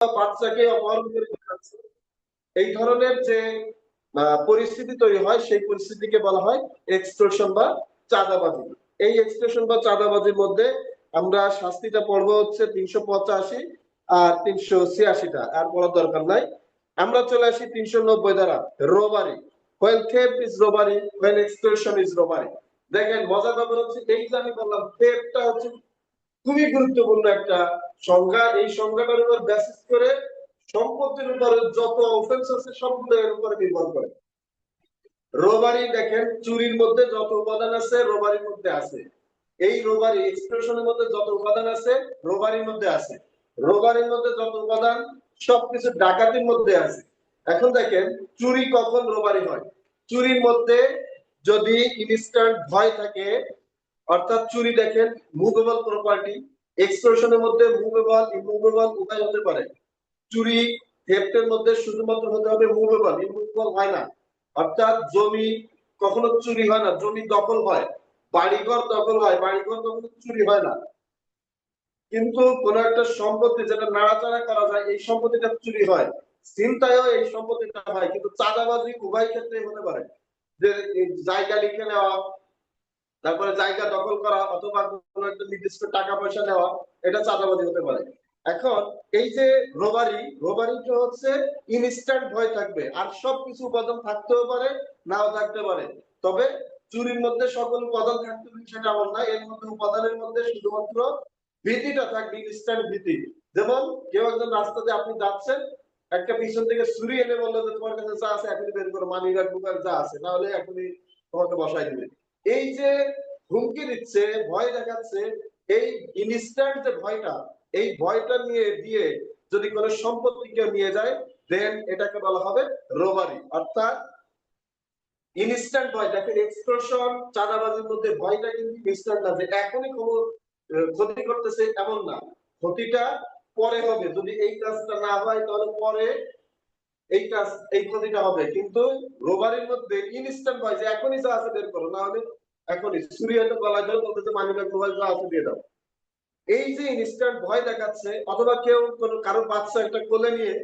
বাচ্চাকে অপহরণ করে নিয়ে যাচ্ছে, এই ধরনের যে পরিস্থিতি তৈরি হয় সেই পরিস্থিতিকে বলা হয় এক্সটর্শন বা চাঁদাবাজি। এই এক্সটর্শন বা চাঁদাবাজির মধ্যে আমরা শাস্তিটা পড়বো হচ্ছে 385 আর 386টা, আর পড়ার দরকার নাই। আমরা চলে আসি 390 ধারা, robbery. when theft is robbery, when extortion is robbery। দেখেন মজার ব্যাপার হচ্ছে এই যে আমি বললাম থেফটটা হচ্ছে খুবই গুরুত্বপূর্ণ একটা সংজ্ঞা। এই সংজ্ঞাটার উপর বেসিস করে সম্পত্তির উপরে যত অফেন্স আছে সবগুলো এর উপরে নির্ভর করে। রোবারি দেখেন চুরির মধ্যে যত উপাদান আছে রোবারির মধ্যে আছে। এই রোবারি এক্সপ্রেশনের মধ্যে যত উপাদান আছে রোবারির মধ্যে আছে। রোবারির মধ্যে যত উপাদান সবকিছু ডাকাতির মধ্যে আছে। এখন দেখেন চুরি কখন রোবারি হয়? চুরির মধ্যে যদি ইনস্ট্যান্ট ভয় থাকে, অর্থাৎ চুরি দেখেন মুভেবল প্রপার্টি, এক্সটর্শনের মধ্যে মুভেবল ইমুভেবল উভয় হতে পারে। চুরি থেফটের মধ্যে শুধুমাত্র হতে হবে মুভেবল, ইমুভেবল হয় না। অর্থাৎ জমি কখনো চুরি হয় না, জমি দখল হয়। বাড়িঘর দখল হয়, বাড়িঘর কখনো চুরি হয় না। কিন্তু কোন একটা সম্পত্তি যেটা নাড়াচাড়া করা যায় এই সম্পত্তিটা চুরি হয়। ছিনতাইও এই সম্পত্তিটা হয়, কিন্তু চাঁদাবাজি উভয় ক্ষেত্রে হতে পারে। যে জায়গা লিখে নেওয়া, তারপরে জায়গা দখল করা, অথবা কোনো একটা নির্দিষ্ট টাকা পয়সা নেওয়া, এটা চাঁদাবাজি হতে পারে। এখন এই যে রোবারি, রোবারিটা হচ্ছে ইনস্ট্যান্ট ভয় থাকবে, আর সবকিছু উপাদান থাকতেও পারে নাও থাকতে পারে। তবে চুরির মধ্যে সকল উপাদান থাকতে হবে সেটা এমন না, এর মধ্যে উপাদানের মধ্যে শুধুমাত্র ভীতিটা থাকবে, ইনস্ট্যান্ট ভীতি। যেমন কেউ একজন রাস্তাতে আপনি যাচ্ছেন, একটা পিছন থেকে ছুরি এনে বললো যে তোমার কাছে যা আছে এখনই বের করো, মানি ব্যাগ বুকার যা আছে, না হলে এখনই তোমাকে বসাই দিবে। এই যে হুমকি দিচ্ছে, ভয় দেখাচ্ছে, এই ইনস্ট্যান্ট যে ভয়টা, এই ভয়টা নিয়ে দিয়ে যদি কোনো সম্পত্তি কেউ নিয়ে যায়, দেন এটাকে বলা হবে রোবারি। অর্থাৎ ইনস্ট্যান্ট ভয়। দেখেন এক্সটর্শন চাঁদাবাজির মধ্যে ভয়টা কিন্তু ইনস্ট্যান্ট না, যে এখনই কোনো ক্ষতি করতেছে এমন না, ক্ষতিটা পরে হবে। যদি এই কাজটা না হয় তাহলে পরে এই কাজ, এই ক্ষতিটা হবে। কিন্তু রোবারির মধ্যে ইনস্ট্যান্ট ভয়, যে এখনই যা আছে বের করো, না হলে এখনই চুরি হয়তো গলায় ধরে বলতেছে মানি ব্যাগ মোবাইল যা আছে দিয়ে দাও। এই যে ইনস্ট্যান্ট ভয় দেখাচ্ছে, অথবা কেউ কোনো কারোর বাচ্চা একটা কোলে নিয়ে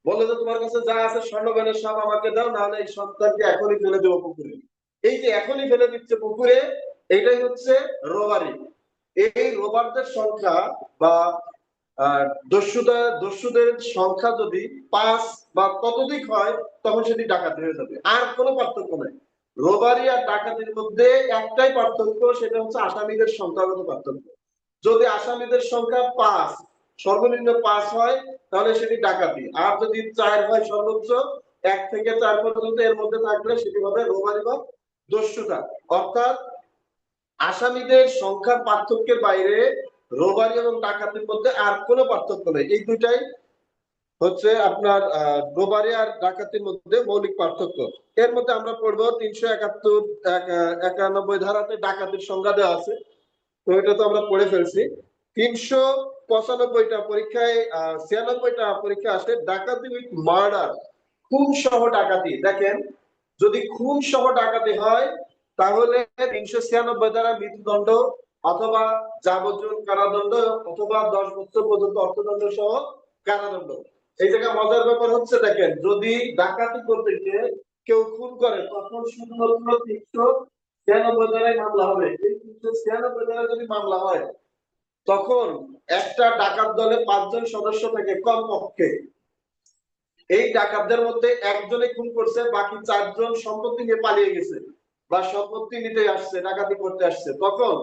বলে যে তোমার কাছে যা আছে স্বর্ণ গয়না সব আমাকে দাও, না হলে এই সন্তানকে এখনই ফেলে দেবো পুকুরে। এই যে এখনই ফেলে দিচ্ছে পুকুরে, এইটাই হচ্ছে রোবারি। এই রোবারদের সংখ্যা বা দস্যুদের সংখ্যা যদি 5 বা ততোধিক হয়, তখন সেটি ডাকাতি হয়ে যাবে। আর কোনো পার্থক্য নেই। রোবারি আর ডাকাতির মধ্যে একটাই পার্থক্য, সেটা হচ্ছে আসামিদের সংখ্যাগত পার্থক্য। যদি আসামিদের সংখ্যা 5, সর্বনিম্ন 5 হয়, তাহলে সেটি ডাকাতি। আর যদি 4 হয়, সর্বোচ্চ 1 থেকে 4 পর্যন্ত এর মধ্যে থাকলে সেটি হবে রোবারি বা দস্যুতা। অর্থাৎ আসামিদের সংখ্যার পার্থক্যের বাইরে রোবারি এবং ডাকাতির মধ্যে আর কোনো পার্থক্য নেই। এই দুটাই হচ্ছে আপনার রোবারি আর ডাকাতির মধ্যে মৌলিক পার্থক্য। এর মধ্যে আমরা পড়বো 371 91 ধারাতে ডাকাতির সংজ্ঞা দেওয়া আছে, তো এটা তো আমরা পড়ে ফেলছি। 395টা পরীক্ষায় 96টা পরীক্ষা আসে ডাকাতি উইথ মার্ডার, খুন সহ ডাকাতি। দেখেন যদি খুন সহ ডাকাতি হয়, তাহলে 396 দ্বারা মৃত্যুদণ্ড অথবা যাবজ্জীবন কারাদণ্ড অথবা 10 বছর পর্যন্ত অর্থদণ্ড সহ কারাদণ্ড। এই জায়গায় মজার ব্যাপার হচ্ছে দেখেন, যদি ডাকাতি করতে গিয়ে কেউ খুন করে, তখন শুধুমাত্র 396 ধারায় মামলা হবে। এই 396 ধারায় যদি মামলা হয়, তখন একটা ডাকাত দলে 5 জন সদস্য থাকে কমপক্ষে। এই ডাকাতদের মধ্যে একজনে খুন করছে, বাকি 4 জন সম্পত্তি নিয়ে পালিয়ে গেছে বা সম্পত্তি নিতে আসছে, ডাকাতি করতে আসছে, তখন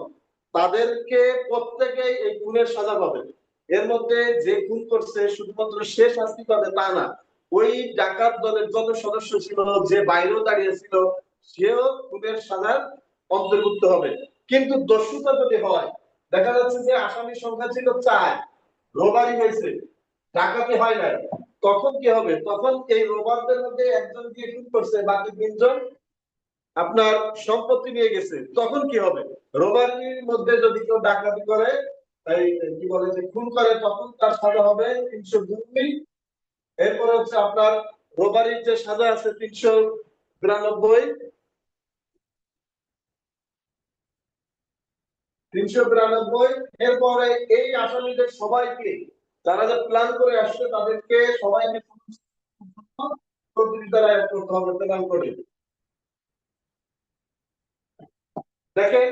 তাদেরকে প্রত্যেকেই এই খুনের সাজা পাবে। এর মধ্যে যে খুন করছে শুধুমাত্র সে শাস্তি পাবে তা না, ওই ডাকাত দলের যত সদস্য ছিল, যে বাইরেও দাঁড়িয়েছিল, সেও খুনের সাজার অন্তর্ভুক্ত হবে। কিন্তু দস্যুতা যদি হয়, দেখা যাচ্ছে যে আসামির সংখ্যা ছিল 4, রোবারি হয়েছে, ডাকাতি হয় নাই, তখন কি হবে? তখন এই রোবারদের মধ্যে একজন কি খুন করছে, বাকি 3জন আপনার সম্পত্তি নিয়ে গেছে, তখন কি হবে? রোবারির মধ্যে যদি কেউ ডাকাতি করে, এই কি বলে যে খুন করে, তখন তার সাজা হবে 302। এরপরে হচ্ছে আপনার রোবারির যে সাজা আছে 392, 392। এরপরে এই আসামিদের সবাইকে যারা যে প্ল্যান করে আসছে তাদেরকে সবাইকে দ্বারা অ্যাড করতে হবে প্ল্যান করে। দেখেন,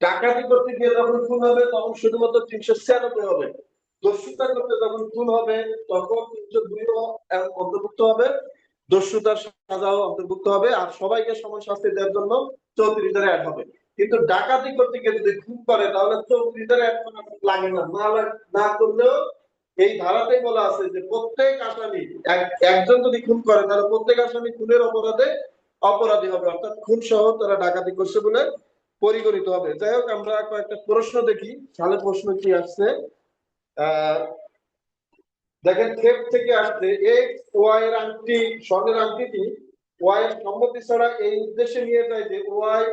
ডাকাতি করতে গিয়ে যখন খুন হবে তখন শুধুমাত্র 396 হবে। দস্যুতা করতে যখন খুন হবে তখন 302 অন্তর্ভুক্ত হবে, দস্যুতার সাজাও অন্তর্ভুক্ত হবে, আর সবাইকে সমান শাস্তি দেওয়ার জন্য 34 ধারা অ্যাড হবে। কিন্তু ডাকাতি করতে গিয়ে যদি খুন করে তাহলে 34 ধারা অ্যাড করা লাগে না, না করলেও এই ধারাতেই বলা আছে যে প্রত্যেক আসামি একজন যদি খুন করে তাহলে প্রত্যেক আসামি খুনের অপরাধে অপরাধী হবে, অর্থাৎ খুন সহ তারা ডাকাতি করছে বলে পরিগণিত হবে। যাই হোক, আমরা কয়েকটা প্রশ্ন দেখি, সালে প্রশ্ন কি আসছে। দেখেন, ক্ষেপ থেকে আসছে এক্স ওয়াই এর আংটি, স্বর্ণের আংটিটি ওয়াই এর সম্মতি ছাড়া এই উদ্দেশ্যে নিয়ে যায় যে ওয়াই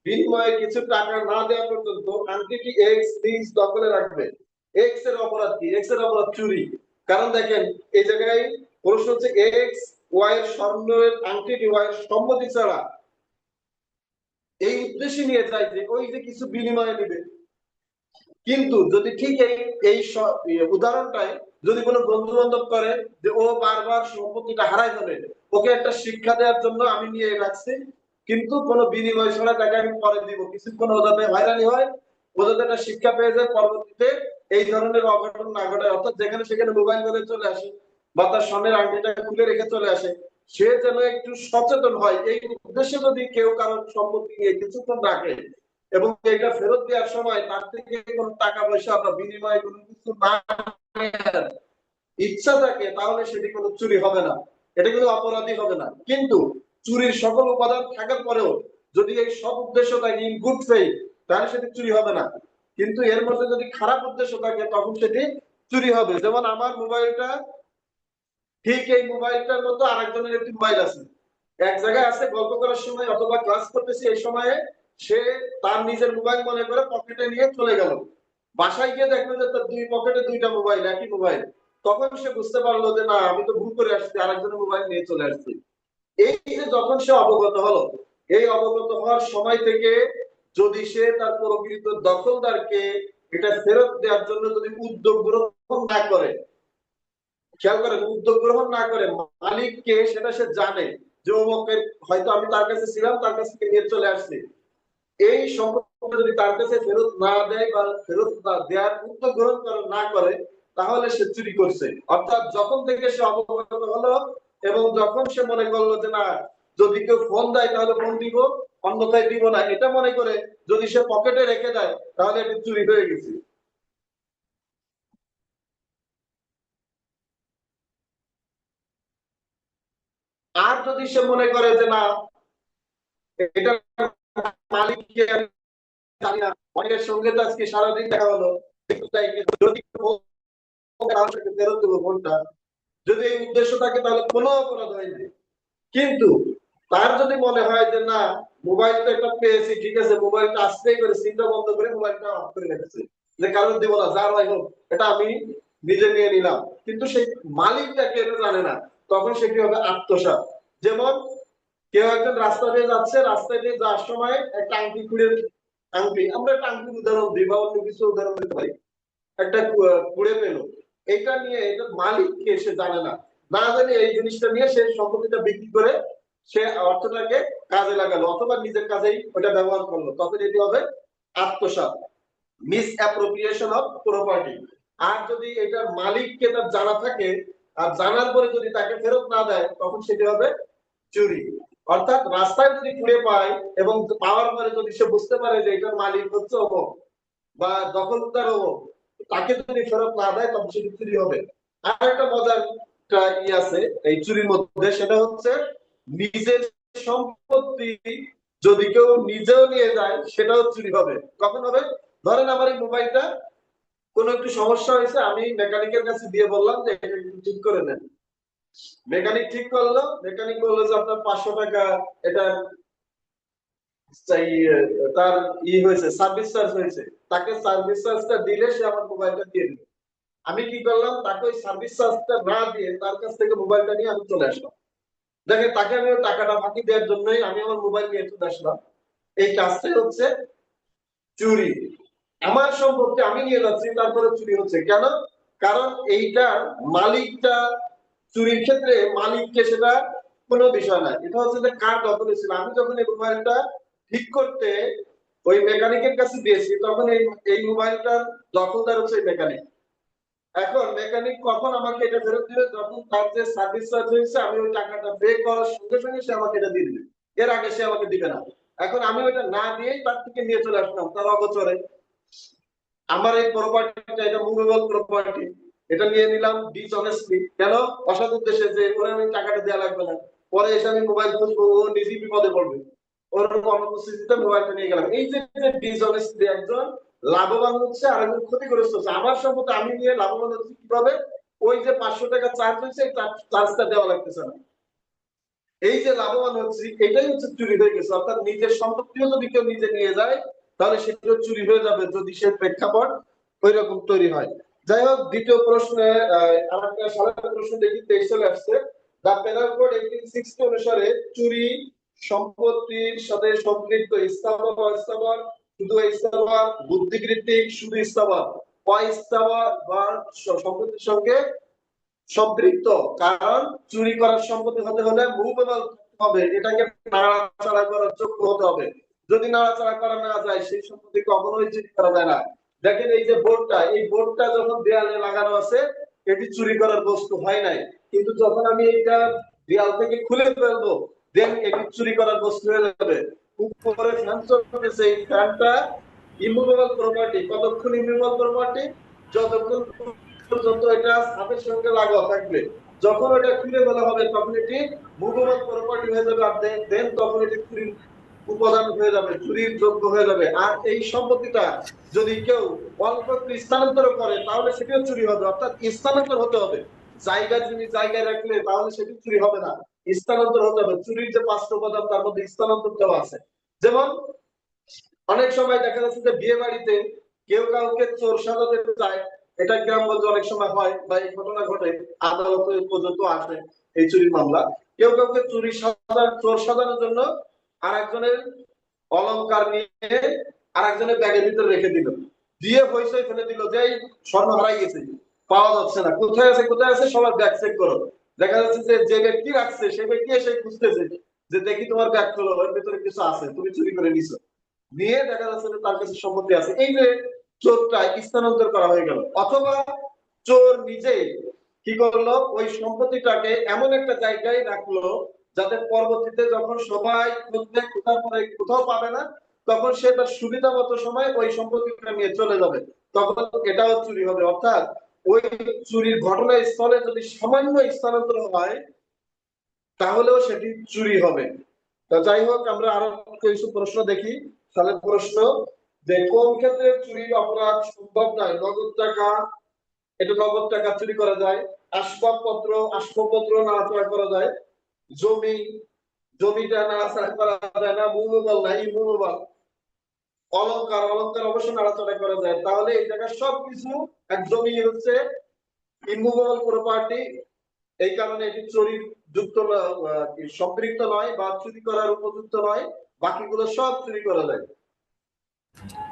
বিনিময়ে কিছু টাকা না দেওয়া পর্যন্ত আংটিটি এক্স নিজ দখলে রাখবে। এক্স এর অপরাধ কি? এক্স এর অপরাধ চুরি। কারণ দেখেন, এই জায়গায় প্রশ্ন হচ্ছে এক্স ওয়াই এর স্বর্ণের আংটিটি ওয়াই এর সম্মতি ছাড়া এই উদ্দেশ্যে নিয়ে যায় যে ওই যে কিছু বিনিময়ে নেবে। কিন্তু যদি ঠিক এই উদাহরণটাই যদি কোনো বন্ধু বান্ধব করে যে ও বারবার সম্পত্তিটা হারাই যাবে, ওকে একটা শিক্ষা দেওয়ার জন্য আমি নিয়ে রাখছি, কিন্তু কোনো বিনিময় ছাড়া তাকে আমি পরে দিব, কিছুক্ষণ ও যাতে হয়রানি হয়, ও যাতে একটা শিক্ষা পেয়ে যায়, পরবর্তীতে এই ধরনের অঘটন না ঘটায়। অর্থাৎ যেখানে সেখানে মোবাইল বলে চলে আসে বা তার স্বামীর আংটিটা খুলে রেখে চলে আসে, সে যেন একটু সচেতন হয়। এই উদ্দেশ্যে যদি কেউ কারোর সম্পত্তি নিয়ে কিছুক্ষণ রাখে এবং এটা ফেরত দেওয়ার সময় তার থেকে কোনো টাকা পয়সা বা বিনিময়ে কোনো কিছু না ইচ্ছা থাকে, তাহলে সেটি কোনো চুরি হবে না, এটা কিন্তু অপরাধী হবে না। কিন্তু চুরির সকল উপাদান থাকার পরেও যদি এই সব উদ্দেশ্য থাকে ইন গুড ফেইথ, তাহলে সেটি চুরি হবে না। কিন্তু এর মধ্যে যদি খারাপ উদ্দেশ্য থাকে তখন সেটি চুরি হবে। যেমন আমার মোবাইলটা, ঠিক এই মোবাইলটার মতো আরেকজনের একটি মোবাইল আছে, এক জায়গায় আছে, গল্প করার সময় অথবা ক্লাস করতেছি এই সময়ে সে তার নিজের মোবাইল মনে করে পকেটে নিয়ে চলে গেল। বাসায় গিয়ে দেখলো যে তার দুই পকেটে দুইটা মোবাইল, একই মোবাইল। তখন সে বুঝতে পারলো যে না, আমি তো ভুল করে আসছি, আরেকজনের মোবাইল নিয়ে চলে আসছি। এই যে যখন সে অবগত হলো, এই অবগত হওয়ার সময় থেকে যদি সে তার প্রকৃত দখলদারকে এটা ফেরত দেওয়ার জন্য যদি উদ্যোগ গ্রহণ না করে, খেয়াল করেন, উদ্যোগ গ্রহণ না করে মালিককে সেটা সে জানে যে অমুকের, হয়তো আমি তার কাছে ছিলাম, তার কাছ থেকে নিয়ে চলে আসছি, এই সম্পত্তি যদি তার কাছে ফেরত না দেয় বা ফেরত দেওয়ার উদ্যোগ গ্রহণ না করে, তাহলে সে চুরি করছে। অর্থাৎ যখন থেকে সে অবগত হলো এবং যখন সে মনে করলো যে না, যদি কেউ ফোন দেয় তাহলে ফোন দিব, অন্যথায় দিব না, এটা মনে করে যদি সে পকেটে রেখে দেয় তাহলে এটি চুরি হয়ে গেছে। আর যদি সে মনে করে যে না, এটা মালিককে আমি জানি না, অনেকের সঙ্গে তো আজকে সারাদিন দেখা হলো, যদি ফেরত দেবো ফোনটা, যদি এই উদ্দেশ্য থাকে তাহলে কোনো অপরাধ হয়নি। কিন্তু তার যদি মনে হয় যে না, মোবাইলটা একটা পেয়েছি, ঠিক আছে, মোবাইলটা আসতেই করে সিমটা বন্ধ করে মোবাইলটা অফ করে রেখেছে, যে কারণ দিব না, যা হয় হোক, এটা আমি নিজে নিয়ে নিলাম, কিন্তু সেই মালিকটাকে এটা জানে না, তখন সে কি হবে? আত্মসাৎ। যেমন কেউ একজন রাস্তা দিয়ে যাচ্ছে, রাস্তায় দিয়ে যাওয়ার সময় একটা আংটি খুঁড়ে, আংটি, আমরা একটা আংটির উদাহরণ দিই বা অন্য কিছু উদাহরণ দিতে পারি, একটা কুড়ে পেল, এটা নিয়ে এটা মালিককে সে জানে না, না জানে এই জিনিসটা নিয়ে সে সম্পত্তিটা বিক্রি করে সে অর্থটাকে কাজে লাগালো অথবা নিজের কাজেই ওটা ব্যবহার করলো, তখন এটি হবে আত্মসাৎ, মিস অ্যাপ্রোপ্রিয়েশন অফ প্রপার্টি। আর যদি এটার মালিককে তার জানা থাকে আর জানার পরে যদি তাকে ফেরত না দেয়, তখন সেটি হবে চুরি। অর্থাৎ রাস্তায় যদি কুড়ে পায় এবং পাওয়ার পরে যদি সে বুঝতে পারে যে এটার মালিক হচ্ছে অমুক বা দখলদার অমুক, তাকে যদি ফেরত না দেয় তখন সেটি চুরি হবে। আর একটা মজার ই আছে এই চুরির মধ্যে, সেটা হচ্ছে নিজের সম্পত্তি যদি কেউ নিজেও নিয়ে যায় সেটাও চুরি হবে। কখন হবে? ধরেন আমার এই মোবাইলটা কোনো একটু সমস্যা হয়েছে, আমি মেকানিকের কাছে দিয়ে বললাম যে এটা একটু ঠিক করে দেন, মেকানিক ঠিক করলো, মেকানিক বললো যে আপনার 500 টাকা এটা তার হয়েছে, সার্ভিস চার্জ হয়েছে, তাকে সার্ভিস চার্জটা দিলে সে আমার মোবাইলটা দিয়ে দিবে। আমি কি করলাম? তাকে ওই সার্ভিস চার্জটা না দিয়ে তার কাছ থেকে মোবাইলটা নিয়ে আমি চলে আসলাম। দেখেন, তাকে আমি ওই টাকাটা ফাঁকি দেওয়ার জন্যই আমি আমার মোবাইল নিয়ে চলে আসলাম। এই কাজটাই হচ্ছে চুরি। আমার সম্পত্তি আমি নিয়ে যাচ্ছি, তারপরে চুরি হচ্ছে কেন? কারণ এইটার মালিকটা চুরির ক্ষেত্রে মালিককে সেটা কোনো বিষয় না, এটা হচ্ছে যে কার দখলে ছিল। আমি যখন এই মোবাইলটা ঠিক করতে ওই মেকানিকের কাছে দিয়েছি, তখন এই মোবাইলটার দখলদার হচ্ছে মেকানিক। এখন মেকানিক কখন আমাকে এটা ফেরত দিবে? যখন তার যে সার্ভিস চার্জ হয়েছে আমি ওই টাকাটা পে করার সঙ্গে সঙ্গে সে আমাকে এটা দিয়ে দিবে, এর আগে সে আমাকে দিবে না। এখন আমি ওইটা না দিয়েই তার থেকে নিয়ে চলে আসলাম তার অগোচরে। আমার এই প্রপার্টিটা এটা মুভেবল প্রপার্টি, এটা নিয়ে নিলাম ডিসঅনেস্টলি, কেন? অসৎ উদ্দেশ্যে, যে ওরা আমি টাকাটা দেওয়া লাগবে না, পরে এসে আমি মোবাইল খুঁজবো, ও নিজেই বিপদে পড়বে, ওর অনুপস্থিতিতে মোবাইলটা নিয়ে গেলাম। এই যে ডিসঅনেস্টলি, একজন লাভবান হচ্ছে আর একজন ক্ষতিগ্রস্ত হচ্ছে। আমার সম্পত্তি আমি নিয়ে লাভবান হচ্ছি কিভাবে? ওই যে 500 টাকা চার্জ হয়েছে, এই চার্জটা দেওয়া লাগতেছে না, এই যে লাভবান হচ্ছে, এটাই হচ্ছে চুরি হয়ে গেছে। অর্থাৎ নিজের সম্পত্তিও যদি কেউ নিজে নিয়ে যায় তাহলে সেটাও চুরি হয়ে যাবে, যদি সে প্রেক্ষাপট ওই রকম তৈরি হয়। যাই হোক, দ্বিতীয় প্রশ্নে আরেকটা সাধারণ প্রশ্ন দেখি, 23 সালে আসছে। দা পেনাল কোড 1860 অনুসারে চুরি সম্পত্তির সাথে সম্পৃক্ত স্থাবর, অস্থাবর, শুধু স্থাবর, বুদ্ধিবৃত্তিক, শুধু স্থাবর, অস্থাবর বা সম্পত্তির সঙ্গে সম্পৃক্ত। কারণ চুরি করার সম্পত্তি হতে হলে মুভেবল হবে, এটাকে নাড়াচাড়া করার যোগ্য হতে হবে। যদি নাড়াচাড়া করা না যায় সেই সম্পত্তি কখনোই চুরি করা যায় না। দেখেন এই যে বোর্ডটা, এই বোর্ডটা যখন দেয়ালে লাগানো আছে এটি চুরি করার বস্তু হয় নাই, কিন্তু যখন আমি এটা দেয়াল থেকে খুলে ফেলবো দেন এটি চুরি করার বস্তু হয়ে যাবে। উপরে ফ্যান চলতেছে, এই ফ্যানটা ইমুভেবল প্রপার্টি। কতক্ষণ ইমুভেবল প্রপার্টি? যতক্ষণ পর্যন্ত এটা ছাদের সঙ্গে লাগা থাকবে। যখন এটা খুলে ফেলা হবে তখন এটি মুভেবল প্রপার্টি হয়ে যাবে, আর দেন তখন এটি চুরির উপাদান হয়ে যাবে, চুরির যোগ্য হয়ে যাবে। আর এই সম্পত্তিটা যদি কেউ অল্প একটু স্থানান্তর করে তাহলে সেটিও চুরি হবে, অর্থাৎ স্থানান্তর হতে হবে। জায়গা জমি জায়গায় রাখলে তাহলে সেটি চুরি হবে না, স্থানান্তর হতে হবে। চুরির যে 5টা উপাদান তার মধ্যে স্থানান্তর দেওয়া আছে। যেমন অনেক সময় দেখা যাচ্ছে যে বিয়ে বাড়িতে কেউ কাউকে চোর সাজাতে চায়, এটা গ্রামগঞ্জে অনেক সময় হয় বা এই ঘটনা ঘটে, আদালত পর্যন্ত আসে এই চুরির মামলা। কেউ কাউকে চোর সাজানোর জন্য আর একজনের অলংকার নিয়ে আর একজনের ব্যাগের ভিতরে রেখে দিল, দিয়ে হইচই ফেলে দিল যে এই স্বর্ণ হারাই গেছে, পাওয়া যাচ্ছে না, কোথায় আছে কোথায় আছে, সবার ব্যাগ চেক করো। দেখা যাচ্ছে যে যে ব্যক্তি রাখছে সেই ব্যক্তি এসে খুঁজতেছে যে দেখি তোমার ব্যাগ খোলো, ওর ভিতরে কিছু আছে, তুমি চুরি করে নিছো। নিয়ে দেখা যাচ্ছে যে তার কাছে সম্পত্তি আছে। এই যে চোরটা স্থানান্তর করা হয়ে গেল, অথবা চোর নিজেই কি করলো, ওই সম্পত্তিটাকে এমন একটা জায়গায় রাখলো যাতে পরবর্তীতে যখন সবাই খুঁজতে কোথাও পরে কোথাও পাবে না, তখন সে তার সুবিধা মতো সময় ওই সম্পত্তিটা নিয়ে চলে যাবে, তখন এটাও চুরি হবে। অর্থাৎ ওই চুরির ঘটনাস্থলে যদি সামান্য স্থানান্তর হয় তাহলেও সেটি চুরি হবে। তা যাই হোক, আমরা আরো কিছু প্রশ্ন দেখি। তাহলে প্রশ্ন যে কোন ক্ষেত্রে চুরি অপরাধ সম্ভব নয়? নগদ টাকা, এটা নগদ টাকা চুরি করা যায়। আসবাবপত্র নাড়াচাড়া করা যায়। জমি, জমিটা নাড়াচাড়া করা যায় না, মুভেবল না ইমুভেবল। অলংকার অবশ্যই নাড়াচাড়া করা যায়। তাহলে এই জায়গায় সবকিছু, এক জমি হচ্ছে ইমুভেবল প্রপার্টি, এই কারণে এটি চুরির যুক্ত সম্পৃক্ত নয় বা চুরি করার উপযুক্ত নয়, বাকিগুলো সব চুরি করা যায়।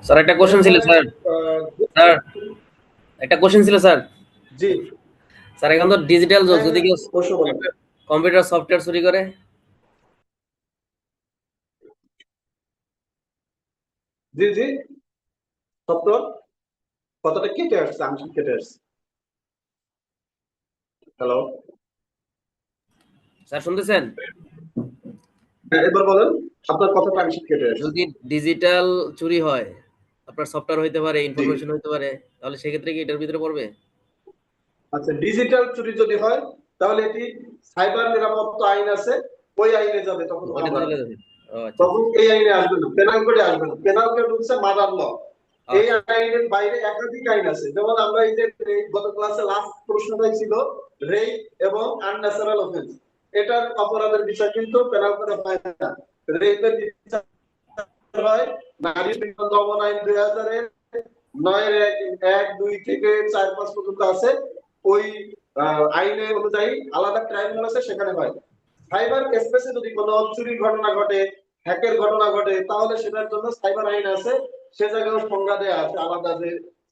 স্যার একটা কোশ্চেন ছিল স্যার। স্যার একটা কোশ্চেন ছিল স্যার। জি স্যার এখন তো ডিজিটাল যুগ, যদি কেউ অবশ্য বলেন। কম্পিউটার সফটওয়্যার চুরি করে? জি জি, সত্য, কথাটা কেটে আসছে, আংশিক কেটে আসছে। হ্যালো, স্যার শুনতেছেন? এবার বলেন, আপনার কথাটা আংশিক কেটে আসছে। যদি ডিজিটাল চুরি হয়, আপনার সফটওয়্যার হইতে পারে, জি, ইনফরমেশন হইতে পারে, তাহলে সেক্ষেত্রে কি এটার ভিতরে পড়বে? আচ্ছা, ডিজিটাল চুরি যদি হয় তাহলে এটি সাইবার নিরাপত্তা আইন আছে, ওই আইনে যাবে, তখন ওইটাতে মামলা। চলে যাবে। ও আচ্ছা আচ্ছা। তখন এই আইনে আসবে না, পেনাল কোডে আসবে না। পেনাল কোড হচ্ছে মাদার ল। এই আচ্ছা আইনের বাইরে একাধিক আইন আছে, যেমন আমরা এই যে গত ক্লাসে লাস্ট প্রশ্নটাই ছিল রেপ এবং আনন্যাচারাল অফেন্স, এটার অপরাধের বিষয় কিন্তু পেনাল কোডে হয় না। রেপের বিচার হয় নারী বিজ্ঞান দমন আইন 2000-এর 9-1-2 থেকে 4-5 পর্যন্ত আছে, ওই আইনে অনুযায়ী আলাদা ট্রাইব্যুনাল আছে, সেখানে হয়। সাইবার স্পেসে যদি কোনো চুরির ঘটনা ঘটে, হ্যাকের ঘটনা ঘটে, তাহলে সেটার জন্য সাইবার আইন আছে, সে জায়গায় সংজ্ঞা দেওয়া আছে আলাদা, যে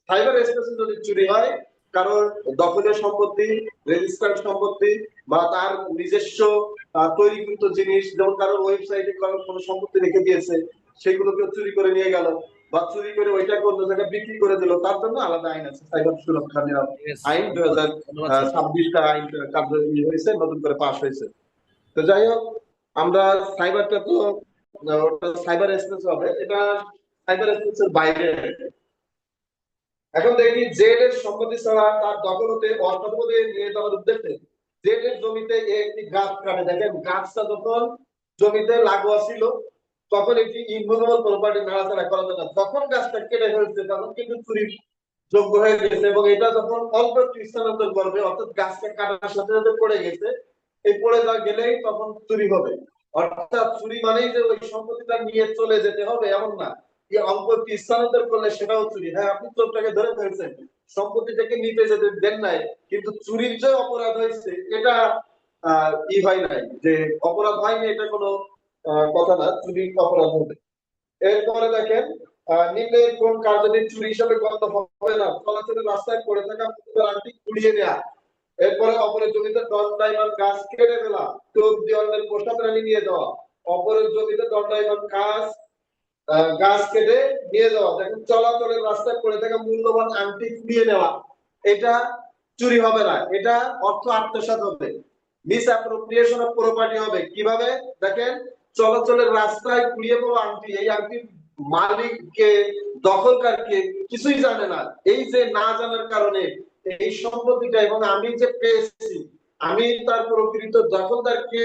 সাইবার স্পেসে যদি চুরি হয় কারোর দখলের সম্পত্তি, রেজিস্টার্ড সম্পত্তি বা তার নিজস্ব তৈরিকৃত জিনিস, যেমন কারোর ওয়েবসাইটে কারোর কোনো সম্পত্তি রেখে দিয়েছে, সেগুলোকে চুরি করে নিয়ে গেল বা চুরি করে ওইটাকে অন্য জায়গায় বিক্রি করে দিল, তার জন্য আলাদা আইন আছে, সাইবার সুরক্ষা আইন ধন্যবাদ স্যার। 2026টা আইন কার্যকরী হয়েছে, নতুন করে পাশ হয়েছে। তো যাই হোক, আমরা সাইবারটা তো ওটা সাইবার স্পেস হবে, এটা সাইবার স্পেসের বাইরে। এখন দেখি জেড এর সম্পত্তি ছাড়া তার দখল হতে অসাধুভাবে নিয়ে যাওয়ার উদ্দেশ্যে জেড এর জমিতে একটি গাছ কাটে। দেখেন, গাছটা যখন জমিতে লাগোয়া ছিল তখন একটি ইনভেজিবল প্রপার্টি নাড়াচাড়া করা যায় না, তখন গাছটা কেটে ফেলছে, তখন কিন্তু চুরির যোগ্য হয়ে গেছে। এবং এটা যখন অল্প একটু স্থানান্তর করবে, অর্থাৎ গাছটা কাটার সাথে সাথে পড়ে গেছে, এই পড়ে যা গেলেই তখন চুরি হবে। অর্থাৎ চুরি মানেই যে ওই সম্পত্তিটা নিয়ে চলে যেতে হবে এমন না, এই অল্প একটু স্থানান্তর করলে সেটাও চুরি। হ্যাঁ, আপনি চোরটাকে ধরে ফেলছেন, সম্পত্তিটাকে নিতে যেতে দেন নাই, কিন্তু চুরির যে অপরাধ হয়েছে এটা হয় নাই, যে অপরাধ হয়নি এটা কোনো কথা না, চুরির অপরাধ হবে। এরপরে দেখেন, নিম্নে কোন কার্যটি চুরি হিসাবে গণ্য হবে না? চলাচলের রাস্তায় পড়ে থাকা মুদ্রার আংটি কুড়িয়ে নেওয়া, এরপরে অপরের জমিতে দণ্ডায়মান গাছ কেটে ফেলা, চোর দিয়ে অন্যের পোষা প্রাণী নিয়ে যাওয়া, অপরের জমিতে দণ্ডায়মান গাছ কেটে নিয়ে যাওয়া। দেখেন, চলাচলের রাস্তায় পড়ে থাকা মূল্যবান আংটি কুড়িয়ে নেওয়া, এটা চুরি হবে না, এটা অর্থ আত্মসাৎ হবে, মিস অ্যাপ্রোপ্রিয়েশন অফ প্রপার্টি হবে। কিভাবে? দেখেন, চলাচলের রাস্তায় কুড়িয়ে পাওয়া আংটি, এই আংটির মালিককে, দখলকারকে কিছুই জানে না। এই যে না জানার কারণে এই সম্পত্তিটা, এবং আমি যে পেয়েছি, আমি তার প্রকৃত দখলদারকে